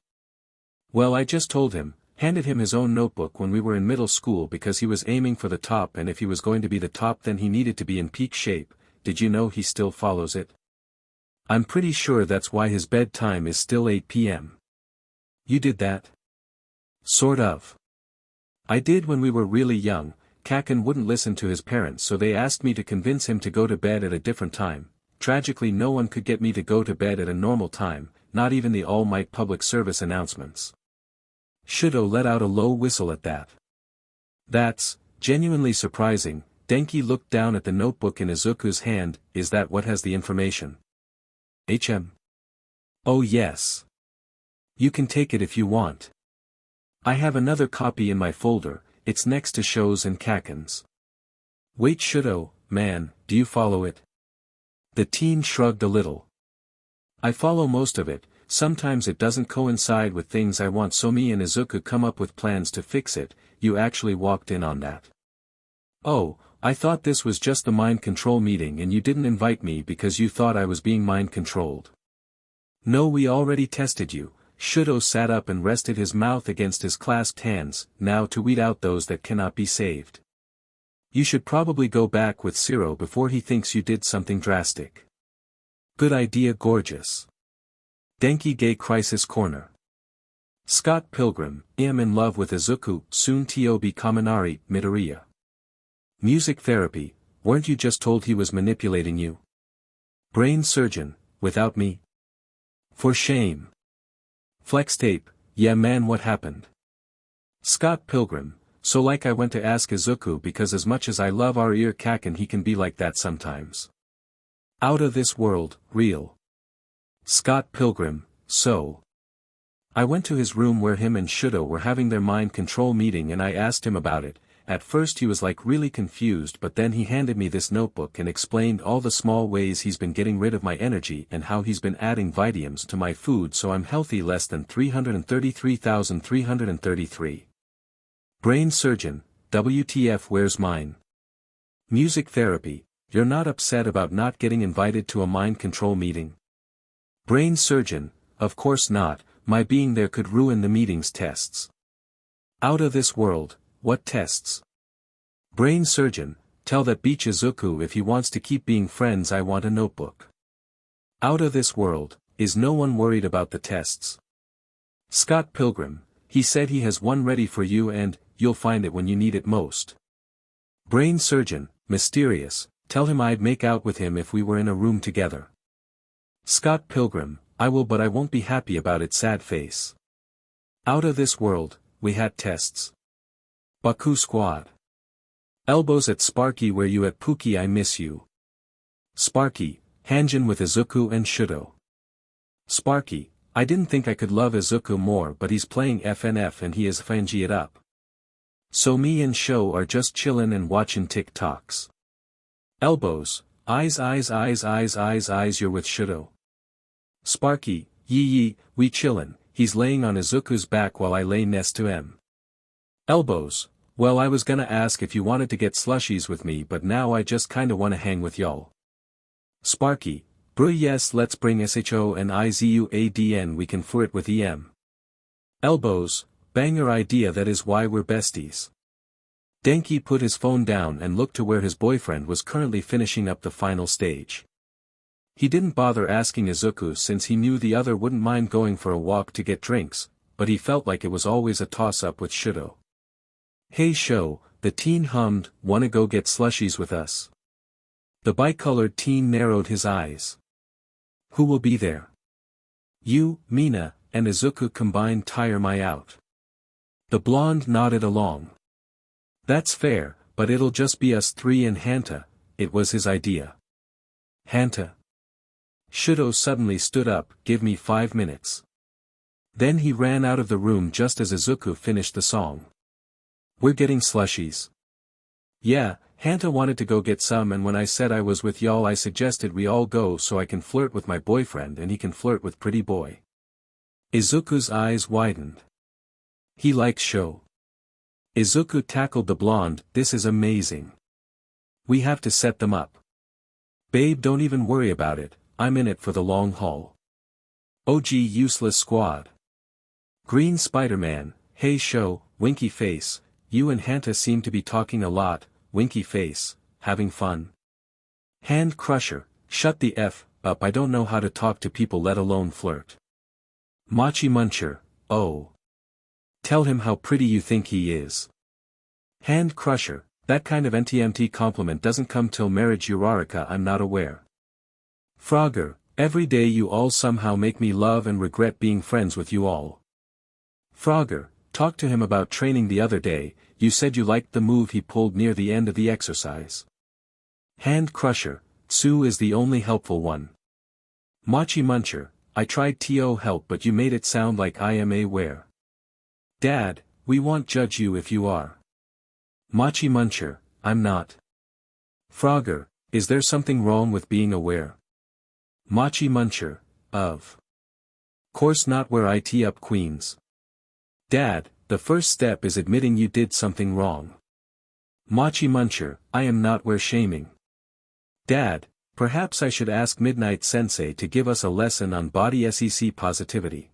Well, I just told him, handed him his own notebook when we were in middle school because he was aiming for the top, and if he was going to be the top then he needed to be in peak shape. Did you know he still follows it? I'm pretty sure that's why his bedtime is still 8 p.m. You did that? Sort of. I did when we were really young. Kaken wouldn't listen to his parents, so they asked me to convince him to go to bed at a different time. Tragically, no one could get me to go to bed at a normal time, not even the All Might public service announcements. Shudo let out a low whistle at that. That's genuinely surprising. Denki looked down at the notebook in Izuku's hand. Is that what has the information? Oh yes. You can take it if you want. I have another copy in my folder. It's next to Sho's and Kaken's. Wait, Shudo, man, do you follow it? The teen shrugged a little. I follow most of it. Sometimes it doesn't coincide with things I want, so me and Izuku come up with plans to fix it. You actually walked in on that. Oh, I thought this was just the mind control meeting and you didn't invite me because you thought I was being mind controlled. No, we already tested you. Shudo sat up and rested his mouth against his clasped hands. Now to weed out those that cannot be saved. You should probably go back with Zero before he thinks you did something drastic. Good idea, gorgeous. Denki Gay Crisis Corner. Scott Pilgrim, am in love with Izuku, soon Tobi Kaminari, Midoriya. Music therapy, weren't you just told he was manipulating you? Brain surgeon, without me? For shame. Flex tape, yeah man, what happened? Scott Pilgrim, so like I went to ask Izuku because as much as I love our ear Kaken, he can be like that sometimes. Out of this world, real. Scott Pilgrim, so. I went to his room where him and Shudo were having their mind control meeting and I asked him about it, At first he was like really confused, but then he handed me this notebook and explained all the small ways he's been getting rid of my energy and how he's been adding vitamins to my food so I'm healthy. Less than 333,333. Brain surgeon, WTF, where's mine? Music therapy, you're not upset about not getting invited to a mind control meeting? Brain surgeon, of course not, my being there could ruin the meeting's tests. Out of this world, what tests? Brain surgeon, tell that beach Izuku if he wants to keep being friends. I want a notebook. Out of this world, is no one worried about the tests? Scott Pilgrim, he said he has one ready for you and, you'll find it when you need it most. Brain surgeon, mysterious, tell him I'd make out with him if we were in a room together. Scott Pilgrim, I will but I won't be happy about it. Sad face. Out of this world, we had tests. Baku squad. Elbows at Sparky, where you at Pookie, I miss you. Sparky, Hanjin with Izuku and Shudo. Sparky, I didn't think I could love Izuku more, but he's playing FNF and he is fangy it up. So me and Sho are just chillin' and watchin' TikToks. Elbows, eyes, you're with Shudo. Sparky, yee, we chillin', he's laying on Izuku's back while I lay next to him. Elbows, well, I was gonna ask if you wanted to get slushies with me, but now I just kinda wanna hang with y'all. Sparky, bruh, yes, let's bring SHO and IZUADN, we can flirt with EM. Elbows, banger idea, that is why we're besties. Denki put his phone down and looked to where his boyfriend was currently finishing up the final stage. He didn't bother asking Izuku since he knew the other wouldn't mind going for a walk to get drinks, but he felt like it was always a toss-up with Shudo. Hey Sho, the teen hummed, wanna go get slushies with us? The bicolored teen narrowed his eyes. Who will be there? You, Mina, and Izuku combined tire my out. The blonde nodded along. That's fair, but it'll just be us three and Hanta, it was his idea. Hanta. Shudo suddenly stood up, give me 5 minutes. Then he ran out of the room just as Izuku finished the song. We're getting slushies. Yeah, Hanta wanted to go get some, and when I said I was with y'all I suggested we all go so I can flirt with my boyfriend and he can flirt with pretty boy. Izuku's eyes widened. He likes Sho. Izuku tackled the blonde, this is amazing. We have to set them up. Babe, don't even worry about it, I'm in it for the long haul. OG useless squad. Green Spider-Man, hey Sho, winky face, you and Hanta seem to be talking a lot, winky face, having fun. Hand Crusher, shut the F up, I don't know how to talk to people let alone flirt. Machi Muncher, oh. Tell him how pretty you think he is. Hand Crusher, that kind of NTMT compliment doesn't come till marriage. Urarika, I'm not aware. Frogger, every day you all somehow make me love and regret being friends with you all. Frogger, talk to him about training the other day, you said you liked the move he pulled near the end of the exercise. Hand Crusher, Sue is the only helpful one. Machi Muncher, I tried to help but you made it sound like I am aware. Dad, we won't judge you if you are. Machi Muncher, I'm not. Frogger, is there something wrong with being aware? Machi Muncher, of course not, where I tee up queens. Dad, the first step is admitting you did something wrong. Machi Muncher, I am not where shaming. Dad, perhaps I should ask Midnight Sensei to give us a lesson on body SEC positivity.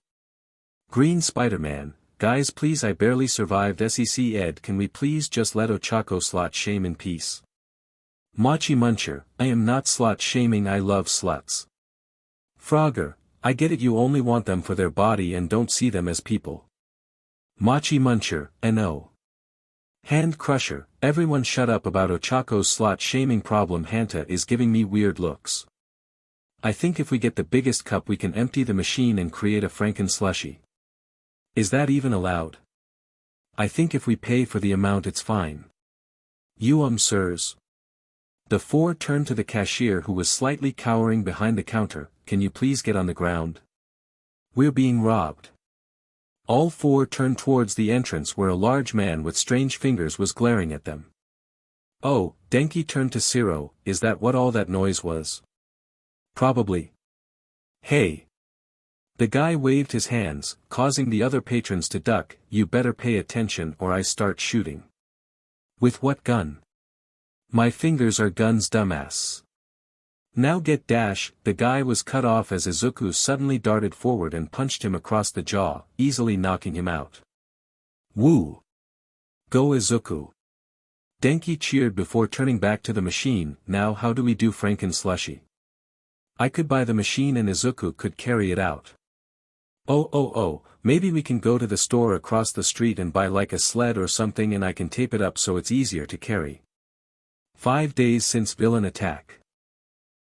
Green Spider-Man, guys please, I barely survived SEC ed, can we please just let Ochako slot shame in peace? Machi Muncher, I am not slut shaming, I love sluts. Frogger, I get it, you only want them for their body and don't see them as people. Machi Muncher, no. Hand Crusher, everyone shut up about Ochako's slot shaming problem. Hanta is giving me weird looks. I think if we get the biggest cup we can empty the machine and create a Franken slushy. Is that even allowed? I think if we pay for the amount it's fine. You sirs. The four turned to the cashier who was slightly cowering behind the counter, can you please get on the ground? We're being robbed. All four turned towards the entrance where a large man with strange fingers was glaring at them. Oh, Denki turned to Zero, is that what all that noise was? Probably. Hey. The guy waved his hands, causing the other patrons to duck. You better pay attention or I start shooting. With what gun? My fingers are guns, dumbass. Now get dash. The guy was cut off as Izuku suddenly darted forward and punched him across the jaw, easily knocking him out. Woo! Go Izuku! Denki cheered before turning back to the machine. Now how do we do Franken slushy? I could buy the machine and Izuku could carry it out. Oh, maybe we can go to the store across the street and buy like a sled or something and I can tape it up so it's easier to carry. 5 days since villain attack.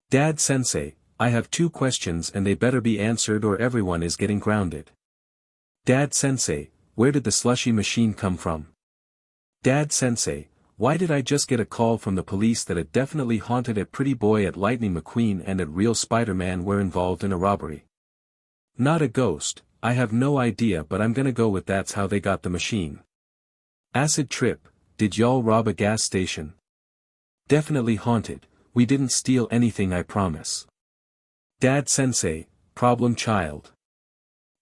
Dad-sensei, I have 2 questions and they better be answered or everyone is getting grounded. Dad-sensei, where did the slushy machine come from? Dad-sensei, why did I just get a call from the police that it definitely haunted a pretty boy at Lightning McQueen and at Real Spider-Man were involved in a robbery? Not a ghost, I have no idea but I'm gonna go with that's how they got the machine. Acid trip, did y'all rob a gas station? Definitely haunted, we didn't steal anything I promise. Dad-sensei, problem child.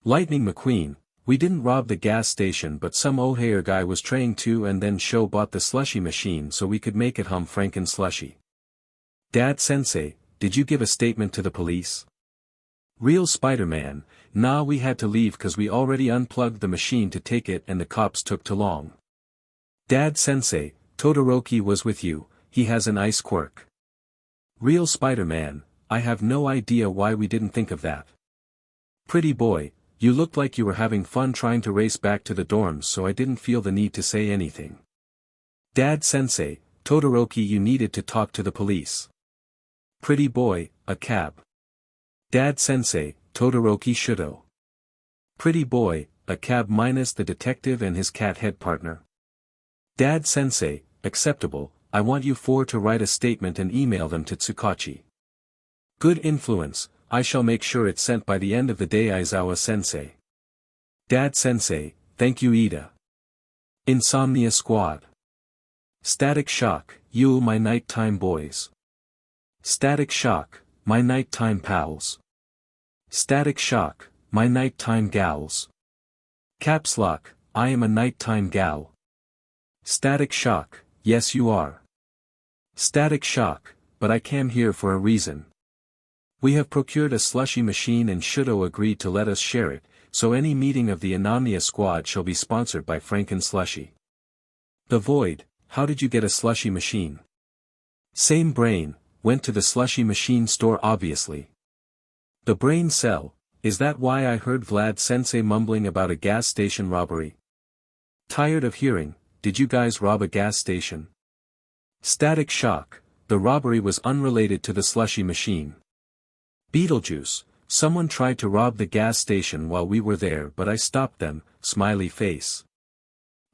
Lightning McQueen, we didn't rob the gas station but some O'Hare guy was trying to and then Show bought the slushy machine so we could make it hum Franken slushy. Dad-sensei, did you give a statement to the police? Real Spider-Man, nah we had to leave cause we already unplugged the machine to take it and the cops took too long. Dad-sensei, Todoroki was with you, he has an ice quirk. Real Spider-Man, I have no idea why we didn't think of that. Pretty boy, you looked like you were having fun trying to race back to the dorms so I didn't feel the need to say anything. Dad-sensei, Todoroki you needed to talk to the police. Pretty boy, a cab. Dad-sensei, Todoroki Shudo. Pretty boy, a cab minus the detective and his cat head partner. Dad-sensei, acceptable, I want you 4 to write a statement and email them to Tsukachi. Good influence, I shall make sure it's sent by the end of the day Aizawa-sensei. Dad-sensei, thank you Ida. Insomnia Squad. Static Shock, you my nighttime boys. Static Shock, my nighttime pals. Static Shock, my nighttime gals. Caps Lock, I am a nighttime gal. Static Shock, yes you are. Static Shock, but I came here for a reason. We have procured a slushy machine and Shudo agreed to let us share it, so any meeting of the Anamnia squad shall be sponsored by Franken Slushy. The Void, how did you get a slushy machine? Same brain, went to the slushy machine store obviously. The brain cell, is that why I heard Vlad-sensei mumbling about a gas station robbery? Tired of hearing, did you guys rob a gas station? Static Shock, the robbery was unrelated to the slushy machine. Beetlejuice, someone tried to rob the gas station while we were there but I stopped them, smiley face.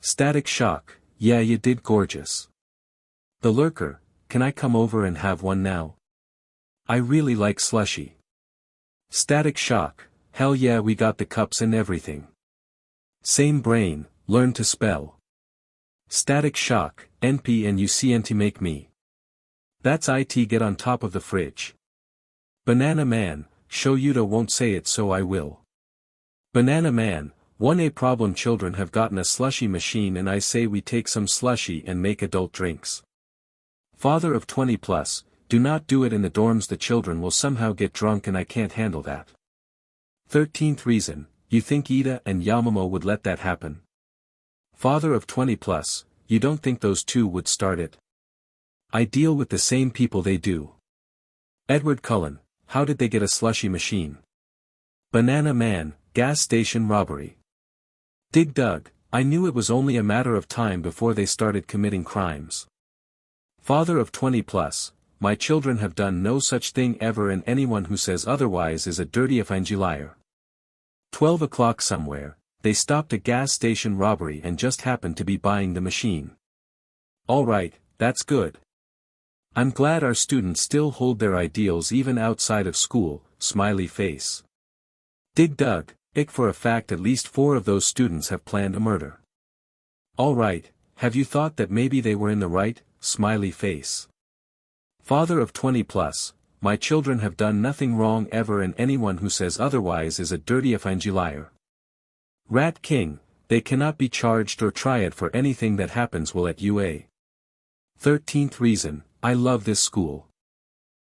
Static Shock, yeah you did gorgeous. The Lurker, can I come over and have one now? I really like slushy. Static Shock, hell yeah we got the cups and everything. Same brain, learn to spell. Static Shock, NP and UCNT make me. That's IT get on top of the fridge. Banana Man, show Yuta won't say it so I will. Banana Man, 1A problem children have gotten a slushy machine and I say we take some slushy and make adult drinks. Father of 20 plus, do not do it in the dorms the children will somehow get drunk and I can't handle that. 13th reason, you think Ida and Yamamoto would let that happen? Father of 20 plus, you don't think those two would start it? I deal with the same people they do. Edward Cullen, how did they get a slushy machine? Banana Man, gas station robbery. Dig Dug, I knew it was only a matter of time before they started committing crimes. Father of 20 plus, my children have done no such thing ever and anyone who says otherwise is a dirty liar. 12 o'clock somewhere, they stopped a gas station robbery and just happened to be buying the machine. Alright, that's good. I'm glad our students still hold their ideals even outside of school, smiley face. Dig Dug, ick for a fact at least 4 of those students have planned a murder. Alright, have you thought that maybe they were in the right, smiley face. Father of 20 plus, my children have done nothing wrong ever and anyone who says otherwise is a dirty fangy liar. Rat King, they cannot be charged or tried for anything that happens will at UA. 13th reason, I love this school.